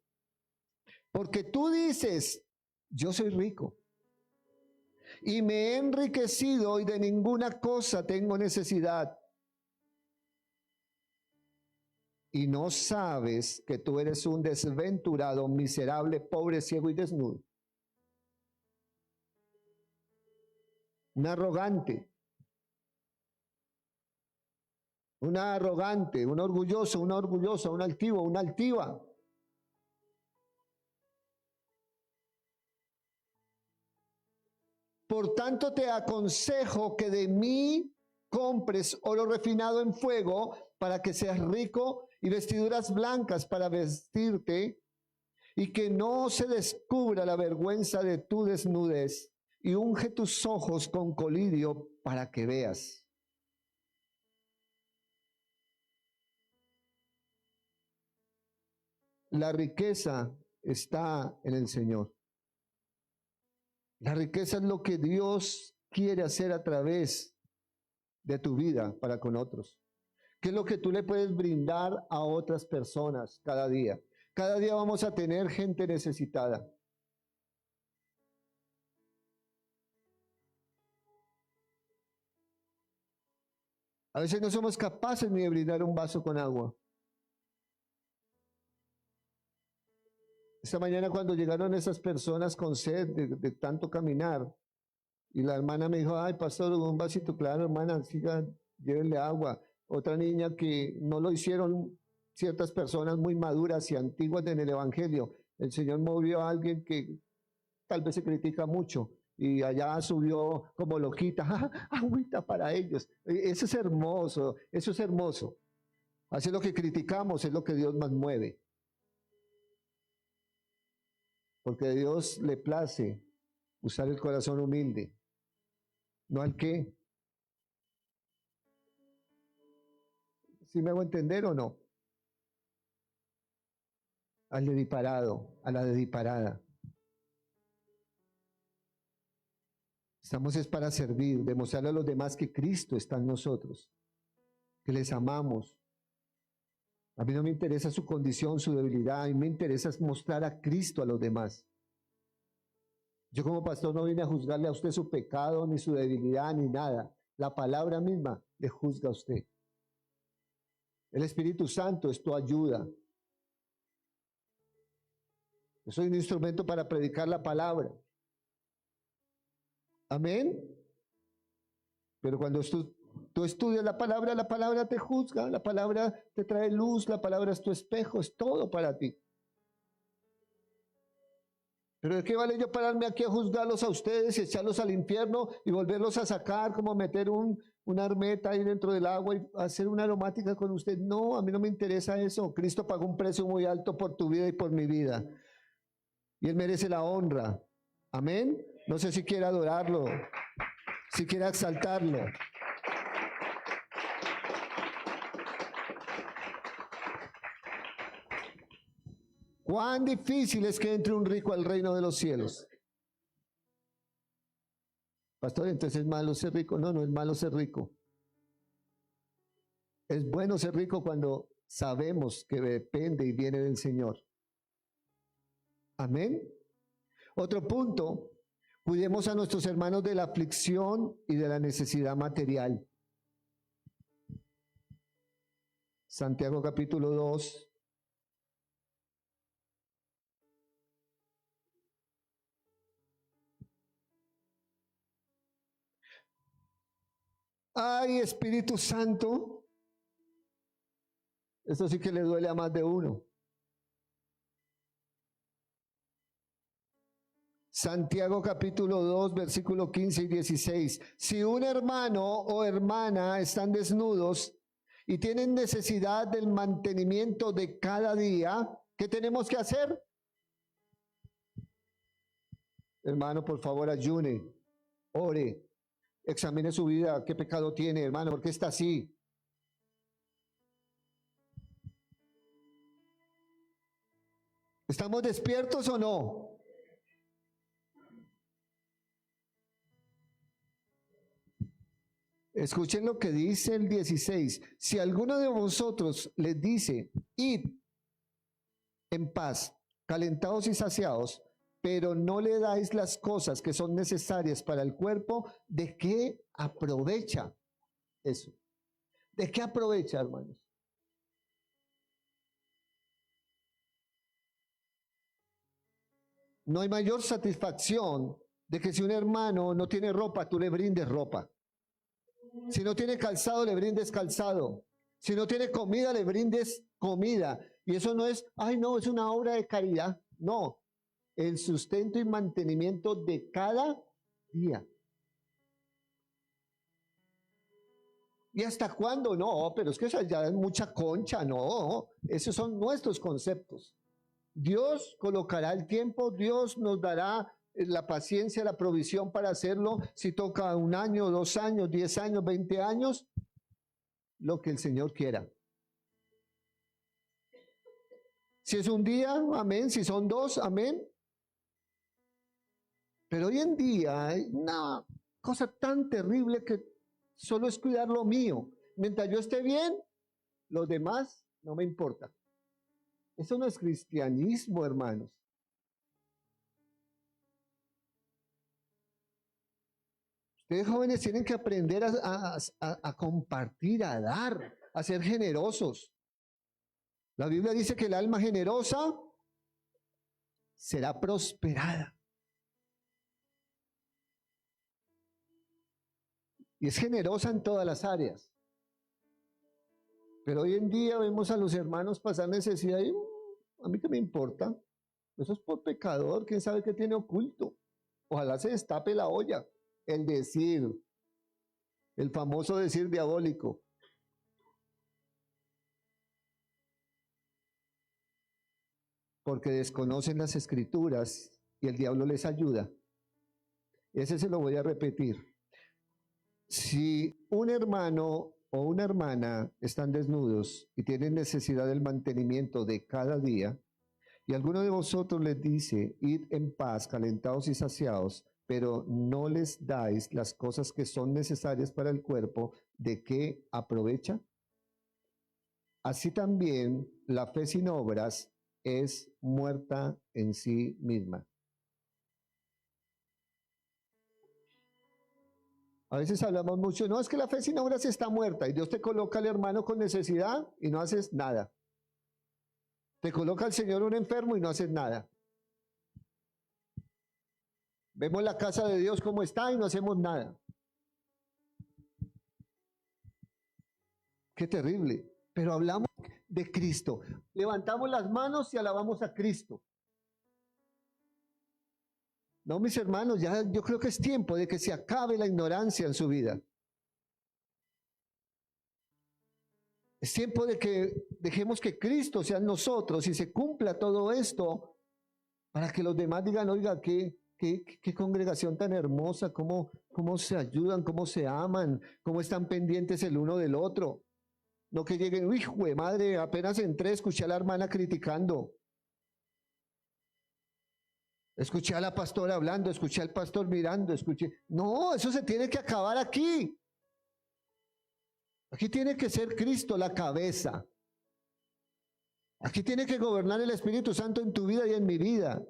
Porque tú dices, yo soy rico y me he enriquecido y de ninguna cosa tengo necesidad. Y no sabes que tú eres un desventurado, miserable, pobre, ciego y desnudo. Un arrogante, un orgulloso, una orgullosa, un altivo, una altiva. Por tanto te aconsejo que de mí compres oro refinado en fuego para que seas rico y vestiduras blancas para vestirte y que no se descubra la vergüenza de tu desnudez y unge tus ojos con colirio para que veas. La riqueza está en el Señor. La riqueza es lo que Dios quiere hacer a través de tu vida para con otros. ¿Qué es lo que tú le puedes brindar a otras personas cada día? Cada día vamos a tener gente necesitada. A veces no somos capaces ni de brindar un vaso con agua. Esta mañana cuando llegaron esas personas con sed de tanto caminar, y la hermana me dijo, ay, pastor, un vasito, claro, hermana, sigan, llévenle agua. Otra niña que no lo hicieron ciertas personas muy maduras y antiguas en el Evangelio. El Señor movió a alguien que tal vez se critica mucho y allá subió como loquita, agüita para ellos. Eso es hermoso, eso es hermoso. Así lo que criticamos es lo que Dios más mueve. Porque a Dios le place usar el corazón humilde. ¿No al qué? ¿Sí me hago entender o no? Al dediparado, a la dediparada. Estamos es para servir, demostrarle a los demás que Cristo está en nosotros, que les amamos. A mí no me interesa su condición, su debilidad, a mí me interesa mostrar a Cristo a los demás. Yo como pastor no vine a juzgarle a usted su pecado, ni su debilidad, ni nada. La palabra misma le juzga a usted. El Espíritu Santo es tu ayuda. Yo soy un instrumento para predicar la palabra. Amén. Pero cuando tú estudias la palabra te juzga, la palabra te trae luz, la palabra es tu espejo, es todo para ti. Pero ¿de qué vale yo pararme aquí a juzgarlos a ustedes y echarlos al infierno y volverlos a sacar, como meter una armeta ahí dentro del agua y hacer una aromática con usted? No, a mí no me interesa eso. Cristo pagó un precio muy alto por tu vida y por mi vida. Y Él merece la honra. Amén. No sé si quiere adorarlo, si quiere exaltarlo. ¿Cuán difícil es que entre un rico al reino de los cielos? Pastor, entonces es malo ser rico. No, no es malo ser rico. Es bueno ser rico cuando sabemos que depende y viene del Señor. Amén. Otro punto, cuidemos a nuestros hermanos de la aflicción y de la necesidad material. Santiago capítulo 2. Ay, Espíritu Santo, esto sí que le duele a más de uno. Santiago capítulo 2, versículo 15 y 16. Si un hermano o hermana están desnudos y tienen necesidad del mantenimiento de cada día, ¿qué tenemos que hacer? Hermano, por favor, ayune, ore, examine su vida, qué pecado tiene, hermano, ¿por qué está así? ¿Estamos despiertos o no? Escuchen lo que dice el 16. Si alguno de vosotros les dice, id en paz, calentados y saciados, pero no le dais las cosas que son necesarias para el cuerpo, ¿de qué aprovecha eso? ¿De qué aprovecha, hermanos? No hay mayor satisfacción de que si un hermano no tiene ropa, tú le brindes ropa. Si no tiene calzado, le brindes calzado. Si no tiene comida, le brindes comida. Y eso no es, ay no, es una obra de caridad. No, el sustento y mantenimiento de cada día. ¿Y hasta cuándo? No, pero es que eso ya es mucha concha, no. Esos son nuestros conceptos. Dios colocará el tiempo, Dios nos dará la paciencia, la provisión para hacerlo. Si toca 1 año, 2 años, 10 años, 20 años, lo que el Señor quiera. Si es un día, amén. Si son 2, amén. Pero hoy en día hay una cosa tan terrible que solo es cuidar lo mío. Mientras yo esté bien, los demás no me importa. Eso no es cristianismo, hermanos. Ustedes jóvenes tienen que aprender a compartir, a dar, a ser generosos. La Biblia dice que el alma generosa será prosperada. Y es generosa en todas las áreas. Pero hoy en día vemos a los hermanos pasar necesidad y a mí qué me importa. Eso es por pecador, quién sabe qué tiene oculto. Ojalá se destape la olla. El decir, el famoso decir diabólico. Porque desconocen las escrituras y el diablo les ayuda. Ese se lo voy a repetir. Si un hermano o una hermana están desnudos y tienen necesidad del mantenimiento de cada día, y alguno de vosotros les dice, id en paz, calentados y saciados, pero no les dais las cosas que son necesarias para el cuerpo, ¿de qué aprovecha? Así también la fe sin obras es muerta en sí misma. A veces hablamos mucho, no, es que la fe sin obras está muerta y Dios te coloca al hermano con necesidad y no haces nada. Te coloca al Señor un enfermo y no haces nada. Vemos la casa de Dios como está y no hacemos nada. Qué terrible. Pero hablamos de Cristo. Levantamos las manos y alabamos a Cristo. No, mis hermanos, ya yo creo que es tiempo de que se acabe la ignorancia en su vida. Es tiempo de que dejemos que Cristo sea en nosotros y se cumpla todo esto para que los demás digan, oiga, qué congregación tan hermosa, cómo se ayudan, cómo se aman, cómo están pendientes el uno del otro. No que lleguen, uy, jue madre, apenas entré, escuché a la hermana criticando. Escuché a la pastora hablando, escuché al pastor mirando, escuché. No, eso se tiene que acabar aquí. Aquí tiene que ser Cristo la cabeza. Aquí tiene que gobernar el Espíritu Santo en tu vida y en mi vida.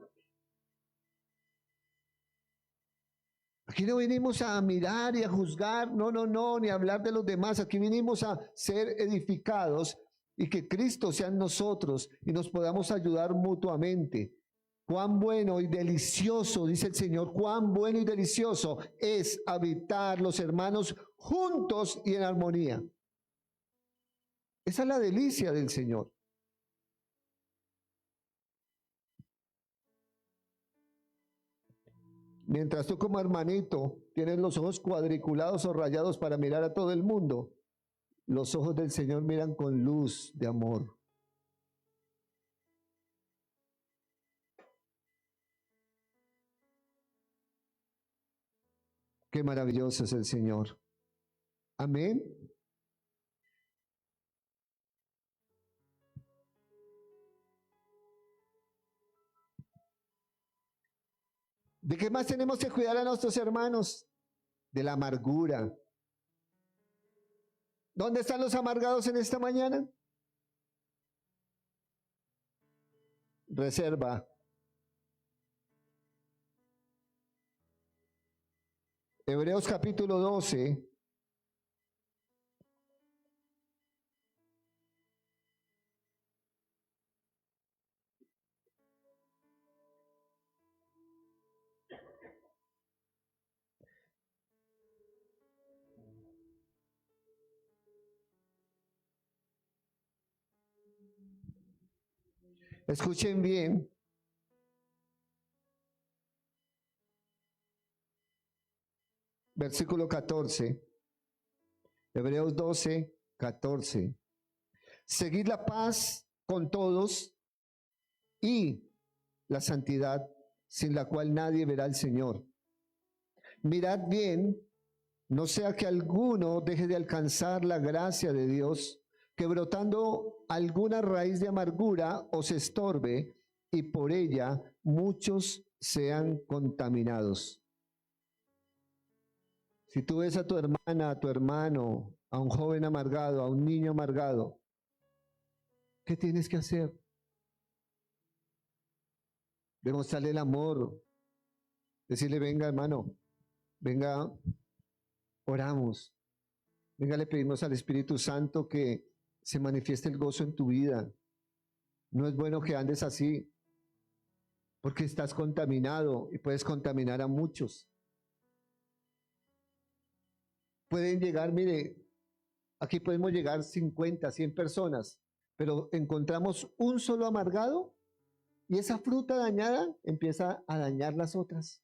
Aquí no vinimos a mirar y a juzgar, no, ni a hablar de los demás. Aquí vinimos a ser edificados y que Cristo sea en nosotros y nos podamos ayudar mutuamente. Cuán bueno y delicioso, dice el Señor, cuán bueno y delicioso es habitar los hermanos juntos y en armonía. Esa es la delicia del Señor. Mientras tú como hermanito tienes los ojos cuadriculados o rayados para mirar a todo el mundo, los ojos del Señor miran con luz de amor. Qué maravilloso es el Señor. Amén. ¿De qué más tenemos que cuidar a nuestros hermanos? De la amargura. ¿Dónde están los amargados en esta mañana? Reserva. Hebreos capítulo 12. Escuchen bien. Versículo 14. Hebreos 12, 14. Seguid la paz con todos y la santidad, sin la cual nadie verá al Señor. Mirad bien, no sea que alguno deje de alcanzar la gracia de Dios, que brotando alguna raíz de amargura os estorbe y por ella muchos sean contaminados. Si tú ves a tu hermana, a tu hermano, a un joven amargado, a un niño amargado, ¿qué tienes que hacer? Demostrarle el amor, decirle, venga hermano, venga, oramos, venga, le pedimos al Espíritu Santo que se manifieste el gozo en tu vida. No es bueno que andes así, porque estás contaminado y puedes contaminar a muchos. Pueden llegar, mire, aquí podemos llegar 50, 100 personas, pero encontramos un solo amargado y esa fruta dañada empieza a dañar las otras.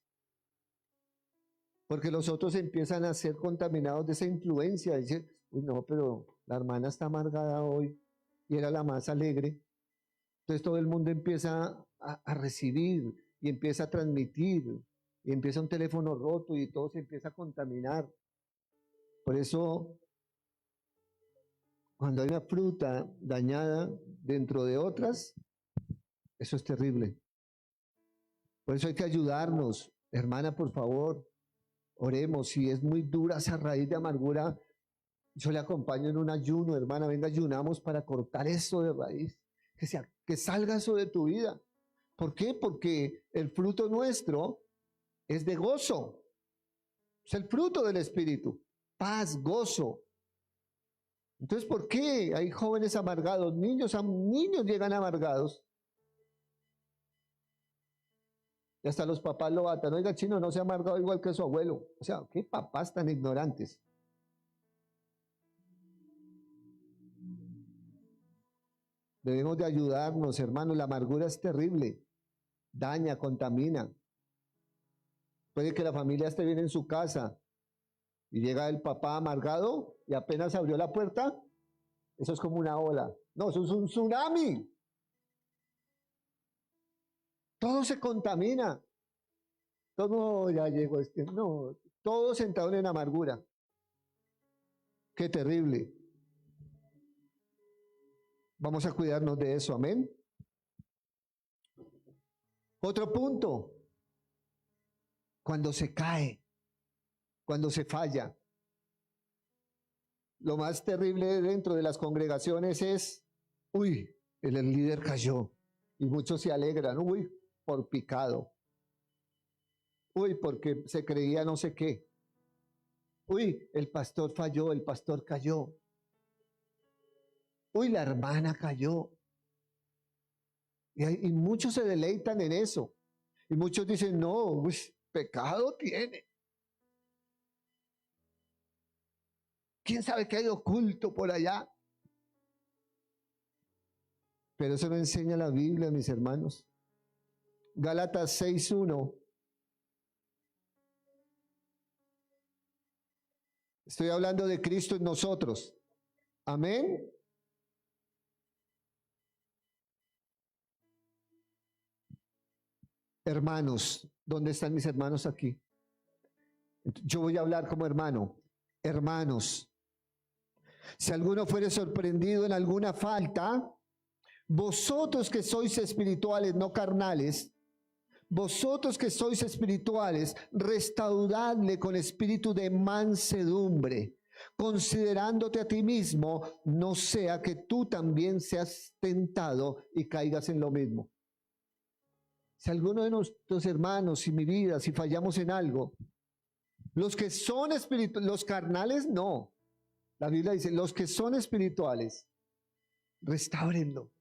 Porque los otros empiezan a ser contaminados de esa influencia. Dicen, uy, no, pero la hermana está amargada hoy y era la más alegre. Entonces todo el mundo empieza a recibir y empieza a transmitir y empieza un teléfono roto y todo se empieza a contaminar. Por eso, cuando hay una fruta dañada dentro de otras, eso es terrible. Por eso hay que ayudarnos. Hermana, por favor, oremos. Si es muy dura esa raíz de amargura, yo le acompaño en un ayuno, hermana. Venga, ayunamos para cortar eso de raíz. Que salga eso de tu vida. ¿Por qué? Porque el fruto nuestro es de gozo. Es el fruto del Espíritu. Paz, gozo. Entonces, ¿por qué hay jóvenes amargados? Niños llegan amargados. Y hasta los papás lo atan. Oiga, chino, no se ha amargado igual que su abuelo. O sea, ¿qué papás tan ignorantes? Debemos de ayudarnos, hermanos. La amargura es terrible. Daña, contamina. Puede que la familia esté bien en su casa y llega el papá amargado y apenas abrió la puerta, eso es como una ola. No, eso es un tsunami. Todo se contamina. Todo ya llegó no, todo sentado en amargura. Qué terrible. Vamos a cuidarnos de eso, amén. Otro punto, cuando se cae, cuando se falla. Lo más terrible dentro de las congregaciones es, uy, el líder cayó. Y muchos se alegran, uy, por picado. Uy, porque se creía no sé qué. Uy, el pastor falló, el pastor cayó. Uy, la hermana cayó. Y muchos se deleitan en eso. Y muchos dicen, no, uy, pecado tiene. ¿Quién sabe qué hay oculto por allá? Pero eso no enseña la Biblia, mis hermanos. Gálatas 6:1. Estoy hablando de Cristo en nosotros. Amén. Hermanos, ¿dónde están mis hermanos aquí? Yo voy a hablar como hermano. Hermanos, si alguno fuere sorprendido en alguna falta, vosotros que sois espirituales, no carnales, vosotros que sois espirituales, restauradle con espíritu de mansedumbre, considerándote a ti mismo, no sea que tú también seas tentado y caigas en lo mismo. Si alguno de nuestros hermanos, y mi vida, si fallamos en algo, los que son espirituales, los carnales no. La Biblia dice, los que son espirituales, restáurenlo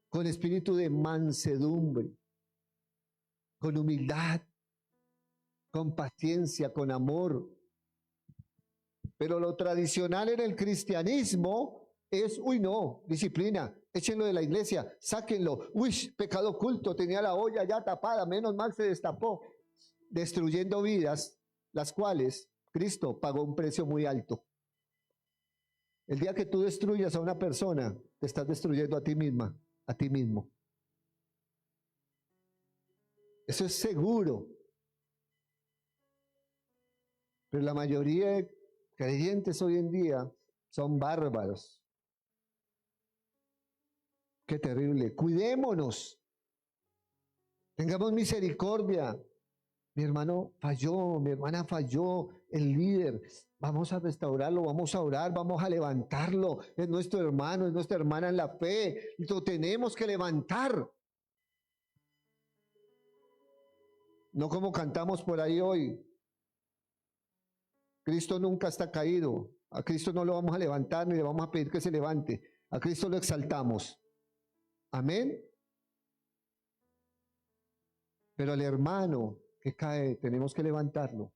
con espíritu de mansedumbre, con humildad, con paciencia, con amor. Pero lo tradicional en el cristianismo es, uy no, disciplina, échenlo de la iglesia, sáquenlo, uy, pecado oculto, tenía la olla ya tapada, menos mal se destapó, destruyendo vidas, las cuales Cristo pagó un precio muy alto. El día que tú destruyas a una persona, te estás destruyendo a ti misma, a ti mismo. Eso es seguro. Pero la mayoría de creyentes hoy en día son bárbaros. Qué terrible. Cuidémonos. Tengamos misericordia. Mi hermano falló, mi hermana falló, el líder. Vamos a restaurarlo, vamos a orar, vamos a levantarlo. Es nuestro hermano, es nuestra hermana en la fe. Lo tenemos que levantar. No como cantamos por ahí hoy. Cristo nunca está caído. A Cristo no lo vamos a levantar ni le vamos a pedir que se levante. A Cristo lo exaltamos. Amén. Pero al hermano que cae, tenemos que levantarlo.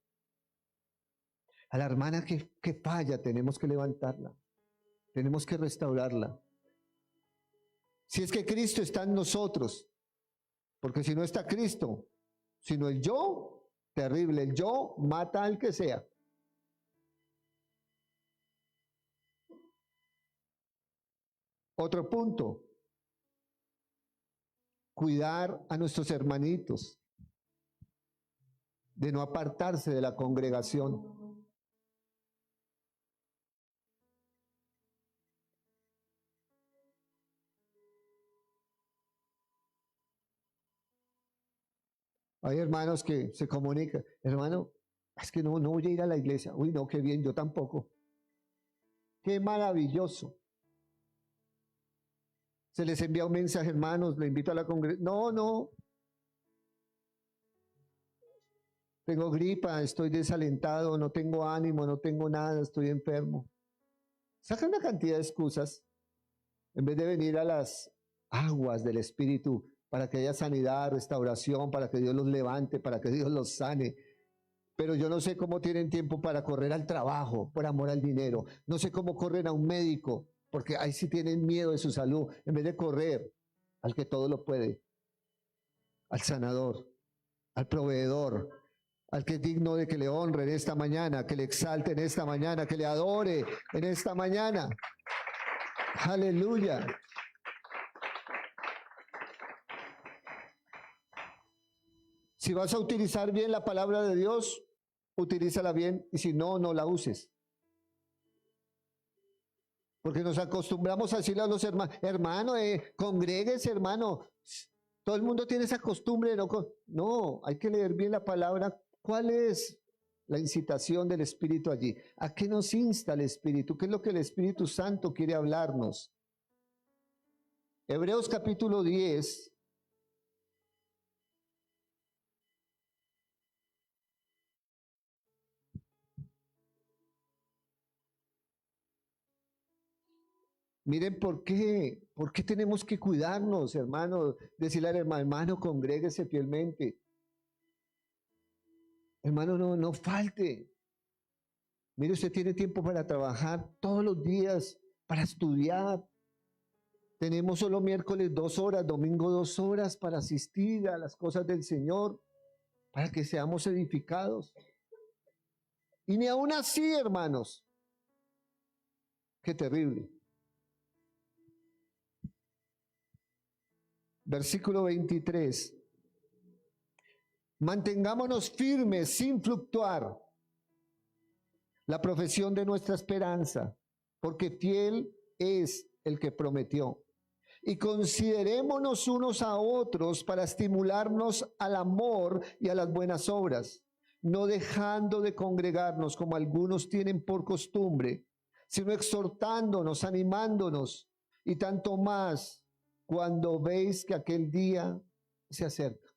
A la hermana que falla, tenemos que levantarla. Tenemos que restaurarla. Si es que Cristo está en nosotros, porque si no está Cristo, sino el yo, terrible, el yo mata al que sea. Otro punto, cuidar a nuestros hermanitos, de no apartarse de la congregación. Hay hermanos que se comunican, hermano, es que no voy a ir a la iglesia. Uy, no, qué bien, yo tampoco. Qué maravilloso. Se les envía un mensaje, hermanos, le invito a la congregación. No, tengo gripa, estoy desalentado, no tengo ánimo, no tengo nada, estoy enfermo. Sacan una cantidad de excusas en vez de venir a las aguas del Espíritu para que haya sanidad, restauración, para que Dios los levante, para que Dios los sane. Pero yo no sé cómo tienen tiempo para correr al trabajo por amor al dinero. No sé cómo corren a un médico, porque ahí sí tienen miedo de su salud, en vez de correr al que todo lo puede, al sanador, al proveedor, al que es digno de que le honre en esta mañana, que le exalte en esta mañana, que le adore en esta mañana. Aleluya. Si vas a utilizar bien la palabra de Dios, utilízala bien, y si no, no la uses. Porque nos acostumbramos a decirle a los hermanos, hermano, congréguese, hermano. Todo el mundo tiene esa costumbre. No, hay que leer bien la palabra. ¿Cuál es la incitación del Espíritu allí? ¿A qué nos insta el Espíritu? ¿Qué es lo que el Espíritu Santo quiere hablarnos? Hebreos capítulo 10. Miren por qué tenemos que cuidarnos, hermano. Decirle al hermano, hermano, congréguese fielmente. Hermano, no falte. Mire, usted tiene tiempo para trabajar todos los días, para estudiar. Tenemos solo miércoles 2 horas, domingo 2 horas para asistir a las cosas del Señor, para que seamos edificados. Y ni aún así, hermanos, qué terrible. Versículo 23. Mantengámonos firmes sin fluctuar la profesión de nuestra esperanza, porque fiel es el que prometió. Y considerémonos unos a otros para estimularnos al amor y a las buenas obras, no dejando de congregarnos como algunos tienen por costumbre, sino exhortándonos, animándonos, y tanto más cuando veis que aquel día se acerca.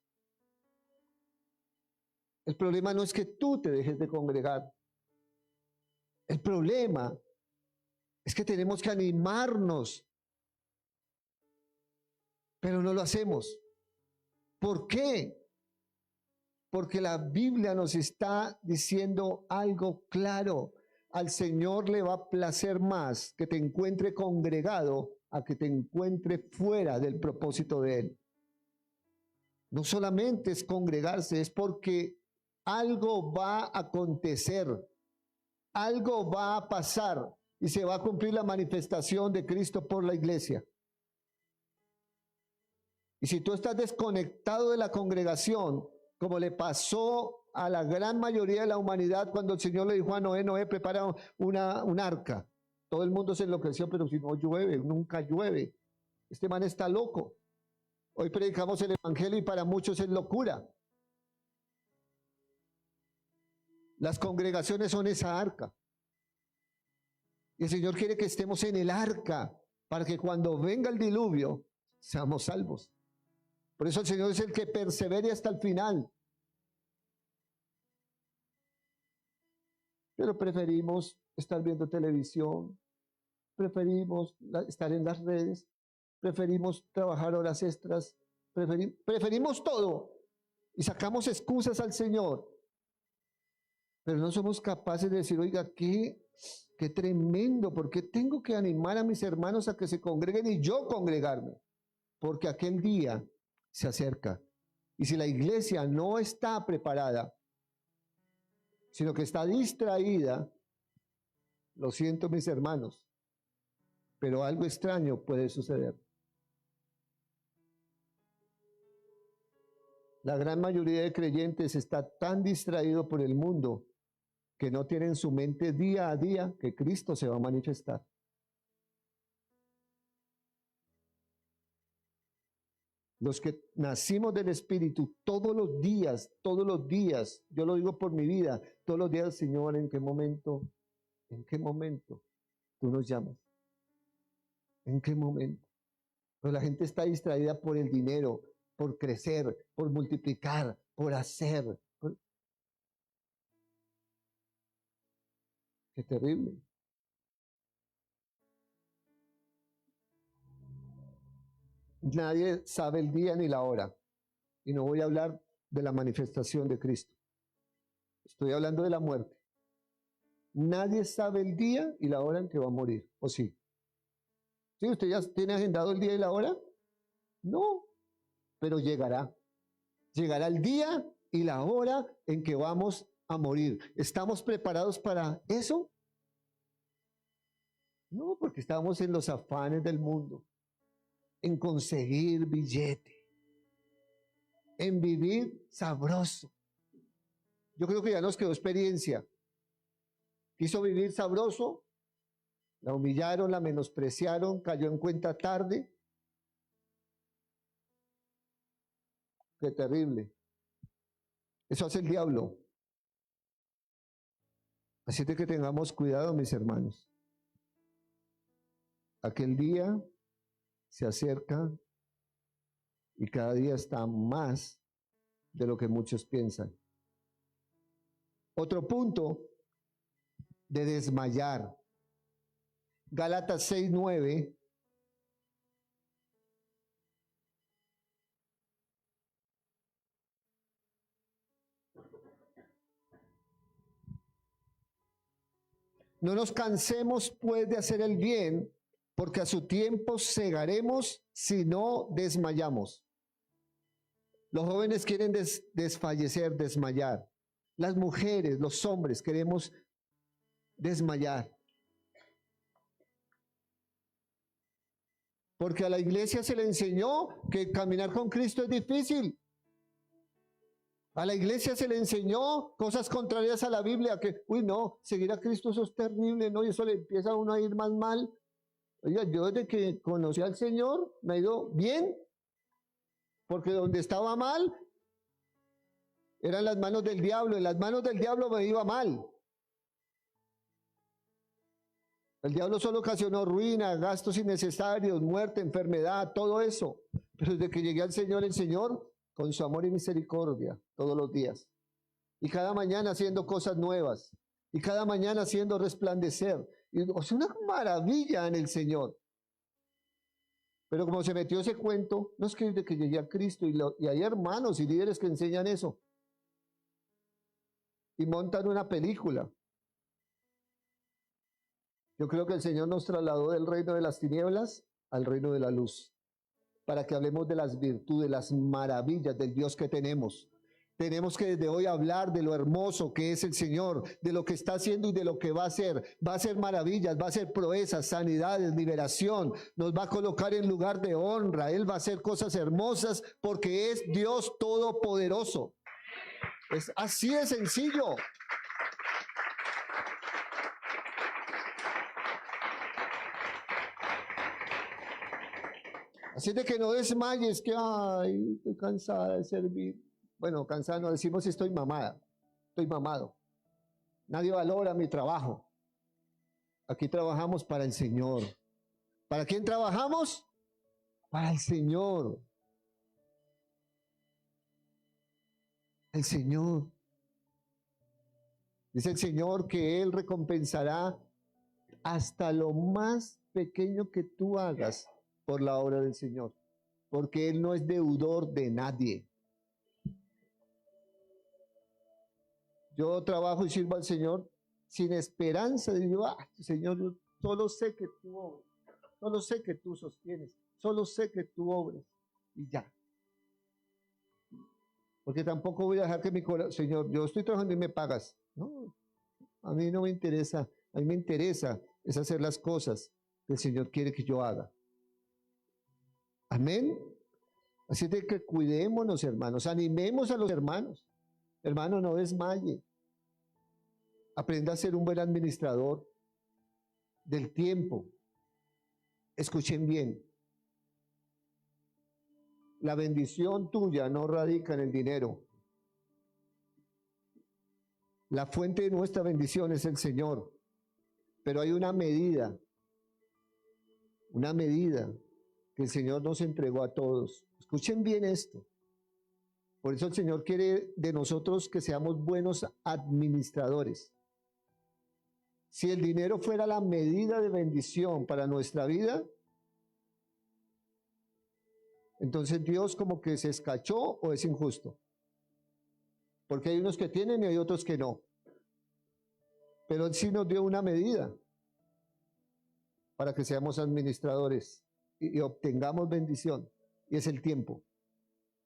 El problema no es que tú te dejes de congregar. El problema es que tenemos que animarnos, pero no lo hacemos. ¿Por qué? Porque la Biblia nos está diciendo algo claro. Al Señor le va a placer más que te encuentre congregado a que te encuentre fuera del propósito de Él. No solamente es congregarse, es porque algo va a acontecer, algo va a pasar y se va a cumplir la manifestación de Cristo por la iglesia. Y si tú estás desconectado de la congregación, como le pasó a la gran mayoría de la humanidad cuando el Señor le dijo a Noé, Noé, prepara un arca. Todo el mundo se enloqueció, pero si no llueve, nunca llueve. Este man está loco. Hoy predicamos el evangelio y para muchos es locura. Las congregaciones son esa arca. Y el Señor quiere que estemos en el arca para que cuando venga el diluvio seamos salvos. Por eso el Señor es el que persevere hasta el final. Pero preferimos estar viendo televisión, preferimos estar en las redes, preferimos trabajar horas extras, preferimos todo y sacamos excusas al Señor. Pero no somos capaces de decir, oiga, qué tremendo, porque tengo que animar a mis hermanos a que se congreguen y yo congregarme, porque aquel día se acerca. Y si la iglesia no está preparada, sino que está distraída, lo siento mis hermanos, pero algo extraño puede suceder. La gran mayoría de creyentes está tan distraído por el mundo que no tienen en su mente día a día que Cristo se va a manifestar. Los que nacimos del Espíritu todos los días, yo lo digo por mi vida, todos los días, Señor, ¿en qué momento tú nos llamas? ¿En qué momento? Pero la gente está distraída por el dinero, por crecer, por multiplicar, por hacer. Qué terrible. Nadie sabe el día ni la hora. Y no voy a hablar de la manifestación de Cristo. Estoy hablando de la muerte. Nadie sabe el día y la hora en que va a morir. ¿O sí? ¿Sí? ¿Usted ya tiene agendado el día y la hora? No, pero llegará. Llegará el día y la hora en que vamos a morir. ¿Estamos preparados para eso? No, porque estamos en los afanes del mundo, en conseguir billete, en vivir sabroso. Yo creo que ya nos quedó experiencia. Quiso vivir sabroso, la humillaron, la menospreciaron, cayó en cuenta tarde. Qué terrible. Eso hace el diablo. Así de que tengamos cuidado, mis hermanos. Aquel día se acerca y cada día está más de lo que muchos piensan. Otro punto de desmayar. Gálatas 6:9. No nos cansemos pues de hacer el bien, porque a su tiempo segaremos si no desmayamos. Los jóvenes quieren desfallecer, desmayar. Las mujeres, los hombres queremos desmayar. Porque a la iglesia se le enseñó que caminar con Cristo es difícil. A la iglesia se le enseñó cosas contrarias a la Biblia, que, uy, no, seguir a Cristo eso es terrible, ¿no? Y eso le empieza a uno a ir más mal. Oiga, yo desde que conocí al Señor me ha ido bien, porque donde estaba mal eran las manos del diablo, en las manos del diablo me iba mal. El diablo solo ocasionó ruina, gastos innecesarios, muerte, enfermedad, todo eso. Pero desde que llegué al Señor, el Señor, con su amor y misericordia, todos los días. Y cada mañana haciendo cosas nuevas. Y cada mañana haciendo resplandecer. Y, o sea, una maravilla en el Señor. Pero como se metió ese cuento, no es que desde que llegué a Cristo, y hay hermanos y líderes que enseñan eso. Y montan una película. Yo creo que el Señor nos trasladó del reino de las tinieblas al reino de la luz, para que hablemos de las virtudes, las maravillas del Dios que tenemos. Tenemos que desde hoy hablar de lo hermoso que es el Señor, de lo que está haciendo y de lo que va a hacer. Va a hacer maravillas, va a hacer proezas, sanidades, liberación. Nos va a colocar en lugar de honra. Él va a hacer cosas hermosas porque es Dios todopoderoso. Es así de sencillo. Así de que no desmayes, que ay, estoy cansada de servir. Bueno, cansada no decimos si estoy mamada, estoy mamado. Nadie valora mi trabajo. Aquí trabajamos para el Señor. ¿Para quién trabajamos? Para el Señor. El Señor. Dice el Señor que Él recompensará hasta lo más pequeño que tú hagas por la obra del Señor, porque Él no es deudor de nadie. Yo trabajo y sirvo al Señor sin esperanza de Dios. Señor, yo solo sé que tú obras, solo sé que tú sostienes, solo sé que tú obras y ya. Porque tampoco voy a dejar que mi corazón, Señor, yo estoy trabajando y me pagas. No, a mí no me interesa, a mí me interesa es hacer las cosas que el Señor quiere que yo haga. Amén. Así de que cuidémonos, hermanos, animemos a los hermanos. Hermano, no desmaye. Aprenda a ser un buen administrador del tiempo. Escuchen bien. La bendición tuya no radica en el dinero. La fuente de nuestra bendición es el Señor. Pero hay una medida que el Señor nos entregó a todos. Escuchen bien esto. Por eso el Señor quiere de nosotros que seamos buenos administradores. Si el dinero fuera la medida de bendición para nuestra vida, entonces Dios como que se escachó o es injusto. Porque hay unos que tienen y hay otros que no. Pero Él sí nos dio una medida para que seamos administradores y obtengamos bendición. Y es el tiempo.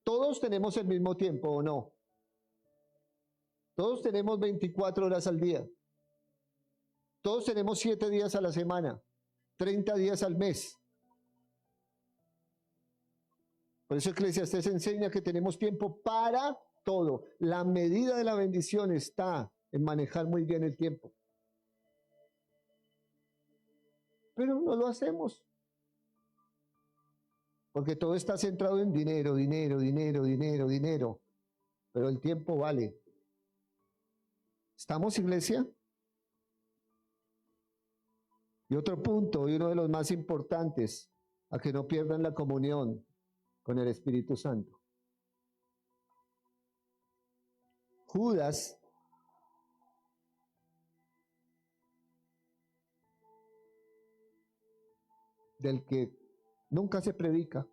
Todos tenemos el mismo tiempo, ¿o no? Todos tenemos 24 horas al día. Todos tenemos 7 días a la semana, 30 días al mes. Por eso Eclesiastés enseña que tenemos tiempo para todo. La medida de la bendición está en manejar muy bien el tiempo. Pero no lo hacemos. Porque todo está centrado en dinero, dinero, dinero, dinero, dinero. Pero el tiempo vale. ¿Estamos, iglesia? Y otro punto, y uno de los más importantes, a que no pierdan la comunión con el Espíritu Santo. Judas del que nunca se predica.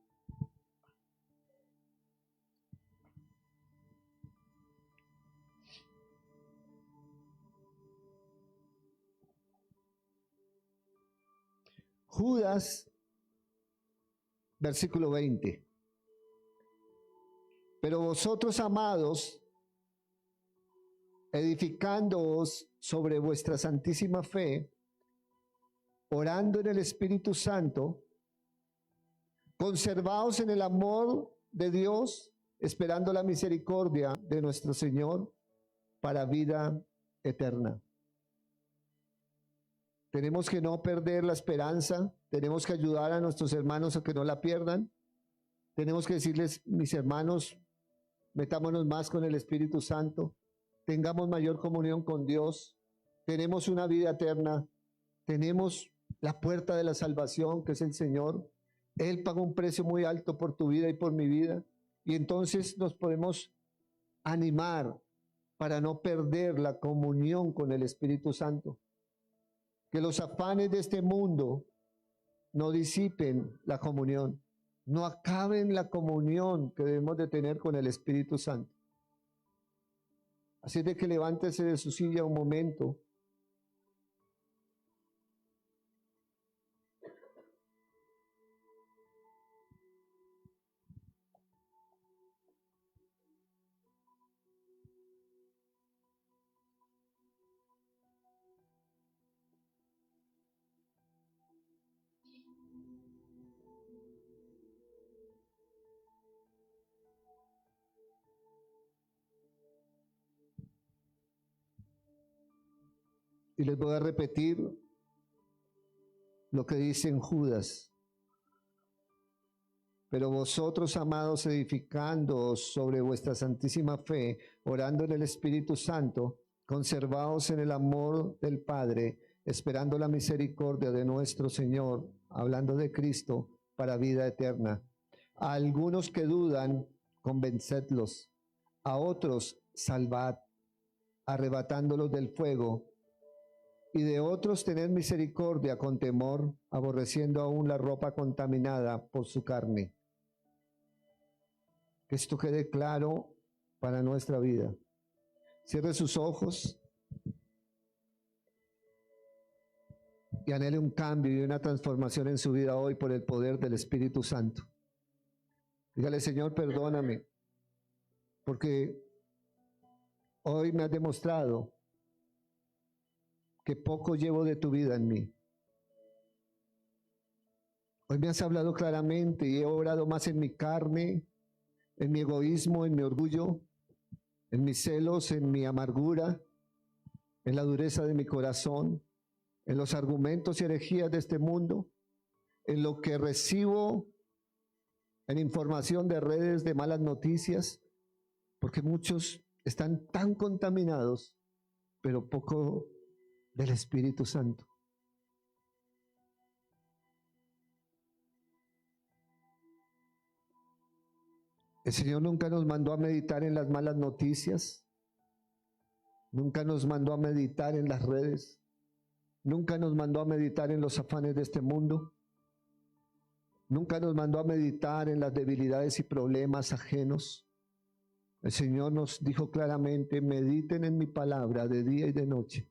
Judas, versículo 20. Pero vosotros, amados, edificándoos sobre vuestra santísima fe, orando en el Espíritu Santo, conservaos en el amor de Dios, esperando la misericordia de nuestro Señor para vida eterna. Tenemos que no perder la esperanza, tenemos que ayudar a nuestros hermanos a que no la pierdan. Tenemos que decirles, mis hermanos, metámonos más con el Espíritu Santo, tengamos mayor comunión con Dios, tenemos una vida eterna, tenemos la puerta de la salvación que es el Señor. Él pagó un precio muy alto por tu vida y por mi vida, y entonces nos podemos animar para no perder la comunión con el Espíritu Santo. Que los afanes de este mundo no disipen la comunión, no acaben la comunión que debemos de tener con el Espíritu Santo. Así de que levántese de su silla un momento. Y les voy a repetir lo que dice en Judas. Pero vosotros, amados, edificándoos sobre vuestra santísima fe, orando en el Espíritu Santo, conservaos en el amor del Padre, esperando la misericordia de nuestro Señor, hablando de Cristo, para vida eterna. A algunos que dudan, convencedlos. A otros, salvad, arrebatándolos del fuego. Y de otros tened misericordia con temor, aborreciendo aún la ropa contaminada por su carne. Que esto quede claro para nuestra vida. Cierre sus ojos y anhele un cambio y una transformación en su vida hoy por el poder del Espíritu Santo. Dígale, Señor, perdóname, porque hoy me has demostrado que poco llevo de tu vida en mí. Hoy me has hablado claramente y he obrado más en mi carne, en mi egoísmo, en mi orgullo, en mis celos, en mi amargura, en la dureza de mi corazón, en los argumentos y herejías de este mundo, en lo que recibo en información de redes de malas noticias, porque muchos están tan contaminados, pero poco del Espíritu Santo. El Señor nunca nos mandó a meditar en las malas noticias, nunca nos mandó a meditar en las redes, nunca nos mandó a meditar en los afanes de este mundo, nunca nos mandó a meditar en las debilidades y problemas ajenos. El Señor nos dijo claramente, mediten en mi palabra de día y de noche,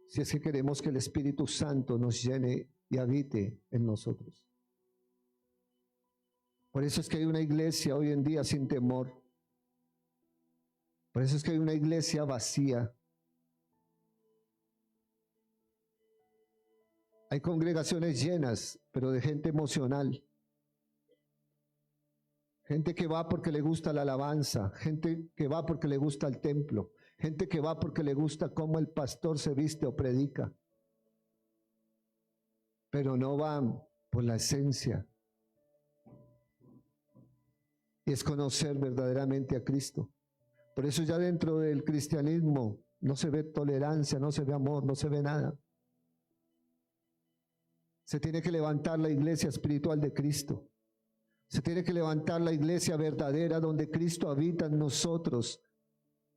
si es que queremos que el Espíritu Santo nos llene y habite en nosotros. Por eso es que hay una iglesia hoy en día sin temor. Por eso es que hay una iglesia vacía. Hay congregaciones llenas, pero de gente emocional. Gente que va porque le gusta la alabanza, gente que va porque le gusta el templo, gente que va porque le gusta cómo el pastor se viste o predica. Pero no van por la esencia. Y es conocer verdaderamente a Cristo. Por eso ya dentro del cristianismo no se ve tolerancia, no se ve amor, no se ve nada. Se tiene que levantar la iglesia espiritual de Cristo. Se tiene que levantar la iglesia verdadera donde Cristo habita en nosotros.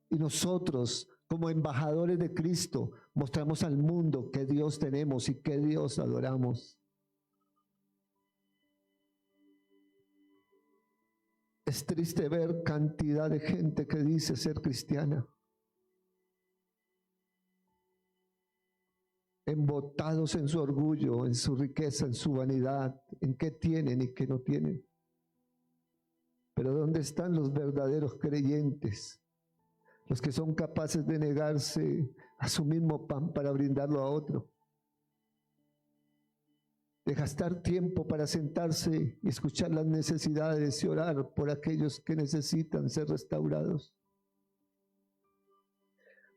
Y nosotros, como embajadores de Cristo, mostramos al mundo qué Dios tenemos y qué Dios adoramos. Es triste ver cantidad de gente que dice ser cristiana, embotados en su orgullo, en su riqueza, en su vanidad, en qué tienen y qué no tienen. Pero ¿dónde están los verdaderos creyentes? Los que son capaces de negarse a su mismo pan para brindarlo a otro. De gastar tiempo para sentarse y escuchar las necesidades y orar por aquellos que necesitan ser restaurados.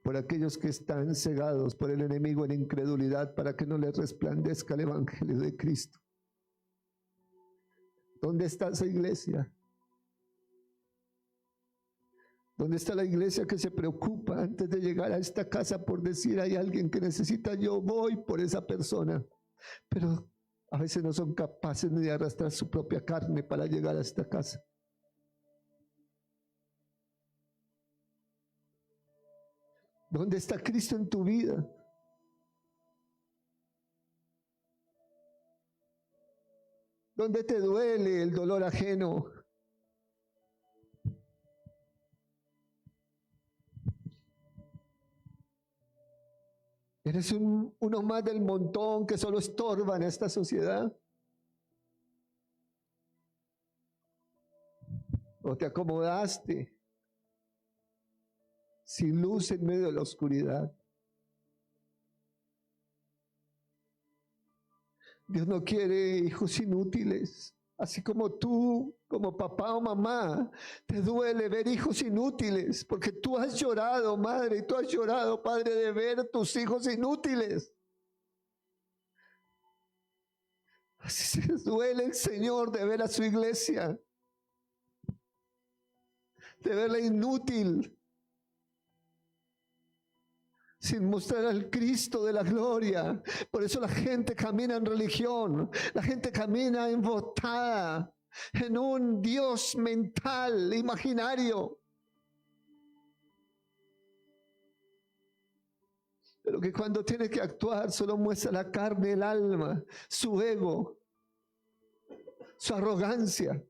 Por aquellos que están cegados por el enemigo en incredulidad para que no les resplandezca el evangelio de Cristo. ¿Dónde está esa iglesia? ¿Dónde está la iglesia que se preocupa antes de llegar a esta casa por decir hay alguien que necesita, yo voy por esa persona? Pero a veces no son capaces ni de arrastrar su propia carne para llegar a esta casa. ¿Dónde está Cristo en tu vida? ¿Dónde te duele el dolor ajeno? ¿Eres uno más del montón que solo estorba en esta sociedad? ¿O te acomodaste sin luz en medio de la oscuridad? Dios no quiere hijos inútiles. Así como tú, como papá o mamá, te duele ver hijos inútiles, porque tú has llorado, madre, y tú has llorado, padre, de ver tus hijos inútiles. Así se duele el Señor de ver a su iglesia, de verla inútil, sin mostrar al Cristo de la gloria. Por eso la gente camina en religión, la gente camina embotada en un Dios mental, imaginario, pero que cuando tiene que actuar solo muestra la carne, el alma, su ego, su arrogancia.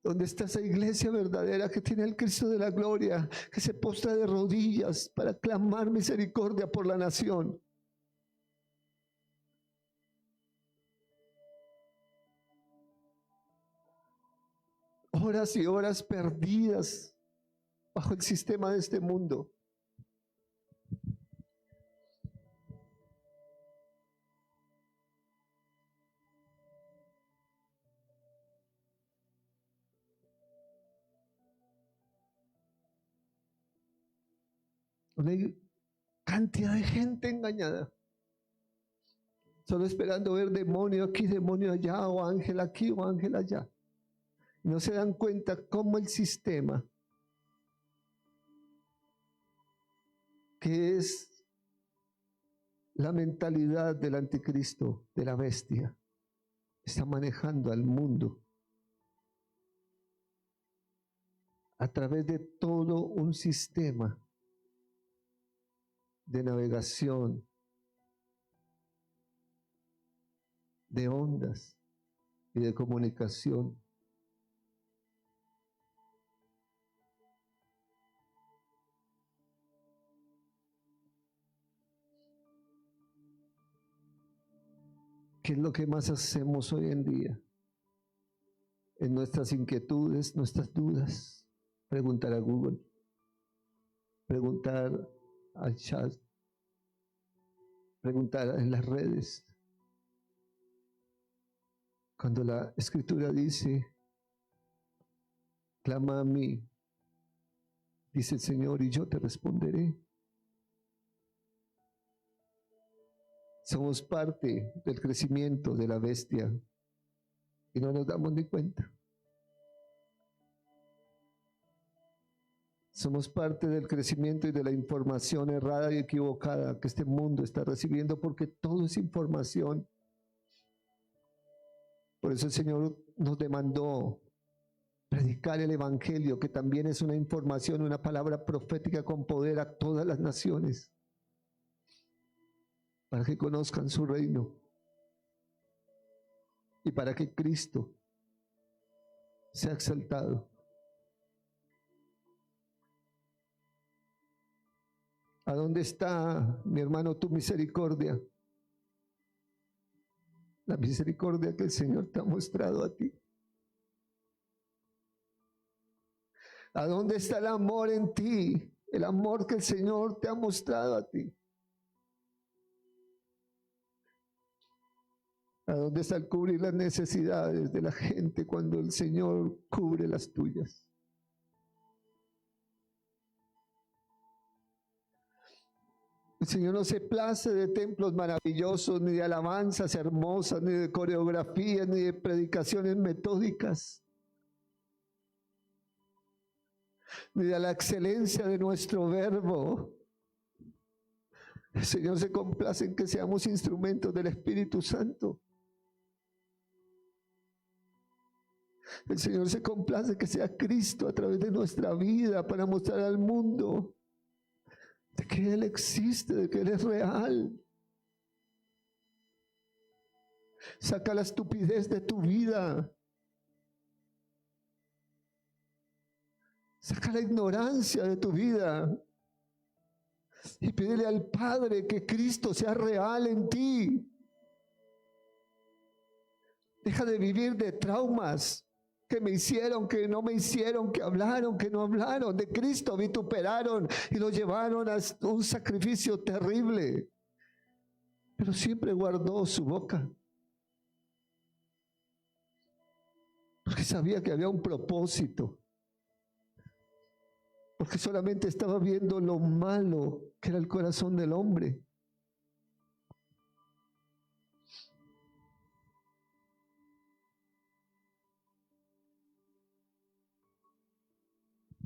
¿Dónde está esa iglesia verdadera que tiene el Cristo de la gloria, que se postra de rodillas para clamar misericordia por la nación? Horas y horas perdidas bajo el sistema de este mundo. Una cantidad de gente engañada, solo esperando ver demonio aquí, demonio allá, o ángel aquí o ángel allá. No se dan cuenta cómo el sistema, que es la mentalidad del anticristo, de la bestia, está manejando al mundo a través de todo un sistema de navegación, de ondas y de comunicación. ¿Qué es lo que más hacemos hoy en día? En nuestras inquietudes, nuestras dudas, preguntar a Google, preguntar al chat, preguntar en las redes. Cuando la Escritura dice, clama a mí, dice el Señor, y yo te responderé. Somos parte del crecimiento de la bestia y no nos damos ni cuenta. Somos parte del crecimiento y de la información errada y equivocada que este mundo está recibiendo, porque todo es información. Por eso el Señor nos demandó predicar el Evangelio, que también es una información, una palabra profética con poder a todas las naciones, para que conozcan su reino y para que Cristo sea exaltado. ¿A dónde está, mi hermano, tu misericordia? La misericordia que el Señor te ha mostrado a ti. ¿A dónde está el amor en ti? El amor que el Señor te ha mostrado a ti. ¿A dónde está el cubrir las necesidades de la gente cuando el Señor cubre las tuyas? El Señor no se place de templos maravillosos, ni de alabanzas hermosas, ni de coreografías, ni de predicaciones metódicas, ni de la excelencia de nuestro verbo. El Señor se complace en que seamos instrumentos del Espíritu Santo. El Señor se complace que sea Cristo a través de nuestra vida para mostrar al mundo de que Él existe, de que Él es real. Saca la estupidez de tu vida. Saca la ignorancia de tu vida. Y pídele al Padre que Cristo sea real en ti. Deja de vivir de traumas que me hicieron, que no me hicieron, que hablaron, que no hablaron. De Cristo vituperaron y lo llevaron a un sacrificio terrible. Pero siempre guardó su boca, porque sabía que había un propósito. Porque solamente estaba viendo lo malo que era el corazón del hombre.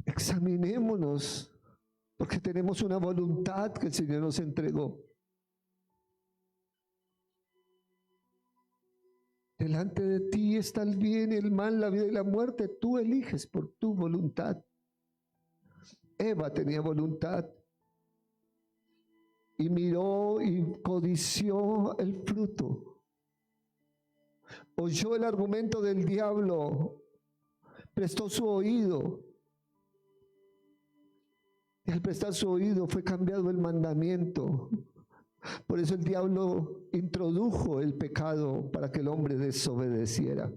Examinémonos, porque tenemos una voluntad que el Señor nos entregó. Delante de ti está el bien y el mal, la vida y la muerte. Tú eliges por tu voluntad. Eva tenía voluntad y miró y codició el fruto. Oyó el argumento del diablo, prestó su oído. Y al prestar su oído fue cambiado el mandamiento. Por eso el diablo introdujo el pecado para que el hombre desobedeciera.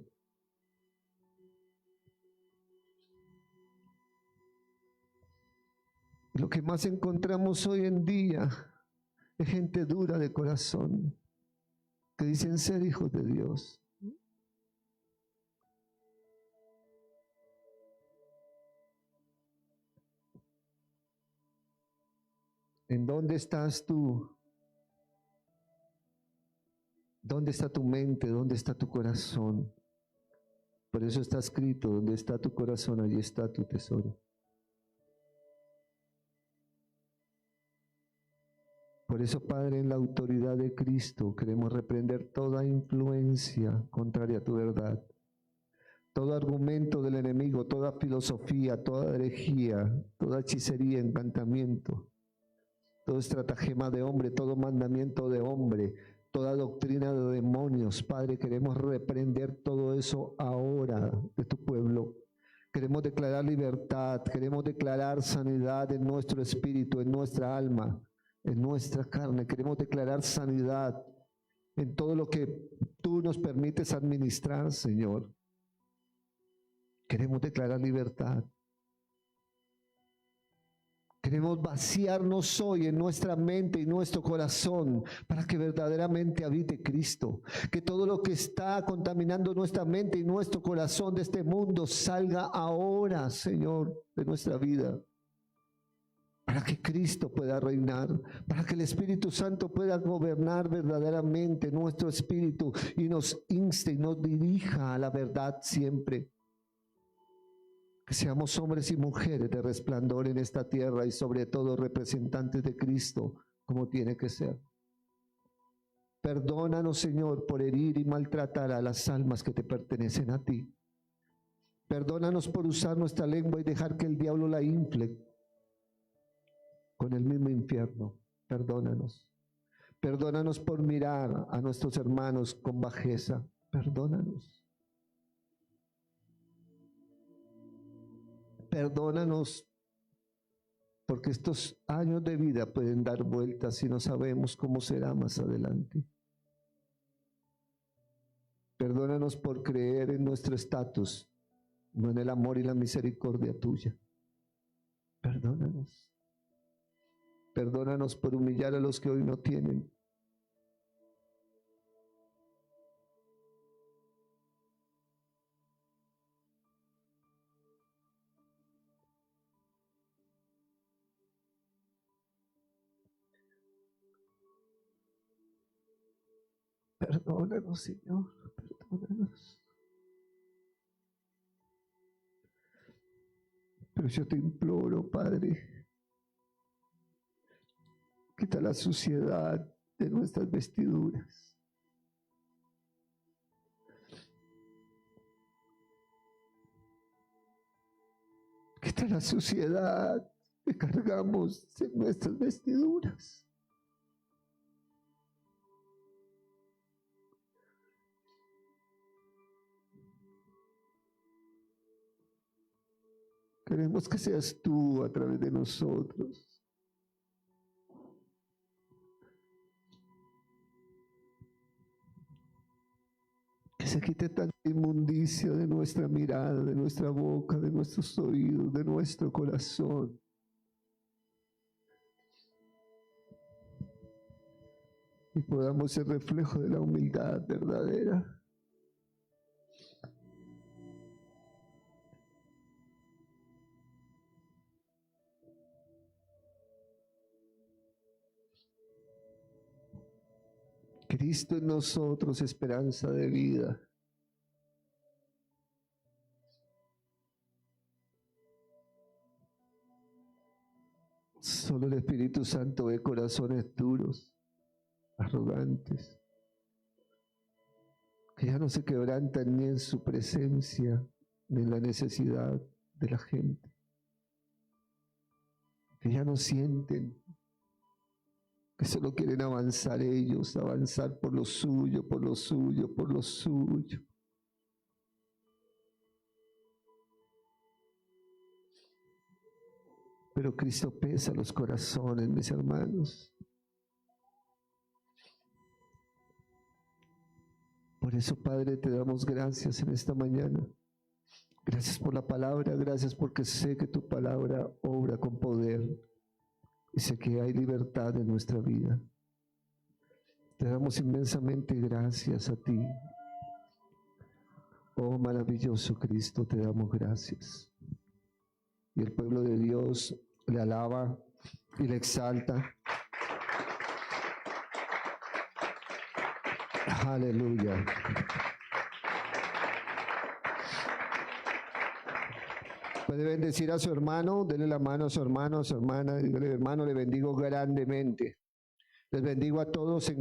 Lo que más encontramos hoy en día es gente dura de corazón, que dicen ser hijos de Dios. ¿En dónde estás tú? ¿Dónde está tu mente? ¿Dónde está tu corazón? Por eso está escrito, donde está tu corazón, allí está tu tesoro. Por eso, Padre, en la autoridad de Cristo queremos reprender toda influencia contraria a tu verdad, todo argumento del enemigo, toda filosofía, toda herejía, toda hechicería, encantamiento, todo estratagema de hombre, todo mandamiento de hombre, toda doctrina de demonios. Padre, queremos reprender todo eso ahora de tu pueblo. Queremos declarar libertad, queremos declarar sanidad en nuestro espíritu, en nuestra alma, en nuestra carne. Queremos declarar sanidad en todo lo que tú nos permites administrar, Señor. Queremos declarar libertad. Queremos vaciarnos hoy en nuestra mente y nuestro corazón para que verdaderamente habite Cristo. Que todo lo que está contaminando nuestra mente y nuestro corazón de este mundo salga ahora, Señor, de nuestra vida. Para que Cristo pueda reinar, para que el Espíritu Santo pueda gobernar verdaderamente nuestro espíritu y nos inste y nos dirija a la verdad siempre. Que seamos hombres y mujeres de resplandor en esta tierra y sobre todo representantes de Cristo como tiene que ser. Perdónanos, Señor, por herir y maltratar a las almas que te pertenecen a ti. Perdónanos por usar nuestra lengua y dejar que el diablo la infle con el mismo infierno. Perdónanos. Perdónanos por mirar a nuestros hermanos con bajeza. Perdónanos. Perdónanos porque estos años de vida pueden dar vueltas y no sabemos cómo será más adelante. Perdónanos por creer en nuestro estatus, no en el amor y la misericordia tuya. Perdónanos. Perdónanos por humillar a los que hoy no tienen. Perdónanos, Señor, perdónanos. Pero yo te imploro, Padre, quita la suciedad de nuestras vestiduras. Quita la suciedad que cargamos en nuestras vestiduras. Queremos que seas tú a través de nosotros. Que se quite tanta inmundicia de nuestra mirada, de nuestra boca, de nuestros oídos, de nuestro corazón. Y podamos ser reflejo de la humildad verdadera. Cristo en nosotros, esperanza de vida. Solo el Espíritu Santo ve corazones duros, arrogantes, que ya no se quebrantan ni en su presencia, ni en la necesidad de la gente, que ya no sienten, que solo quieren avanzar ellos, avanzar por lo suyo, por lo suyo, por lo suyo. Pero Cristo pesa los corazones, mis hermanos. Por eso, Padre, te damos gracias en esta mañana. Gracias por la palabra, gracias porque sé que tu palabra obra con poder y sé que hay libertad en nuestra vida. Te damos inmensamente gracias a ti. Oh maravilloso Cristo, te damos gracias. Y el pueblo de Dios le alaba y le exalta. Aleluya. Puede bendecir a su hermano, dele la mano a su hermano, a su hermana, dígale, hermano, le bendigo grandemente. Les bendigo a todos en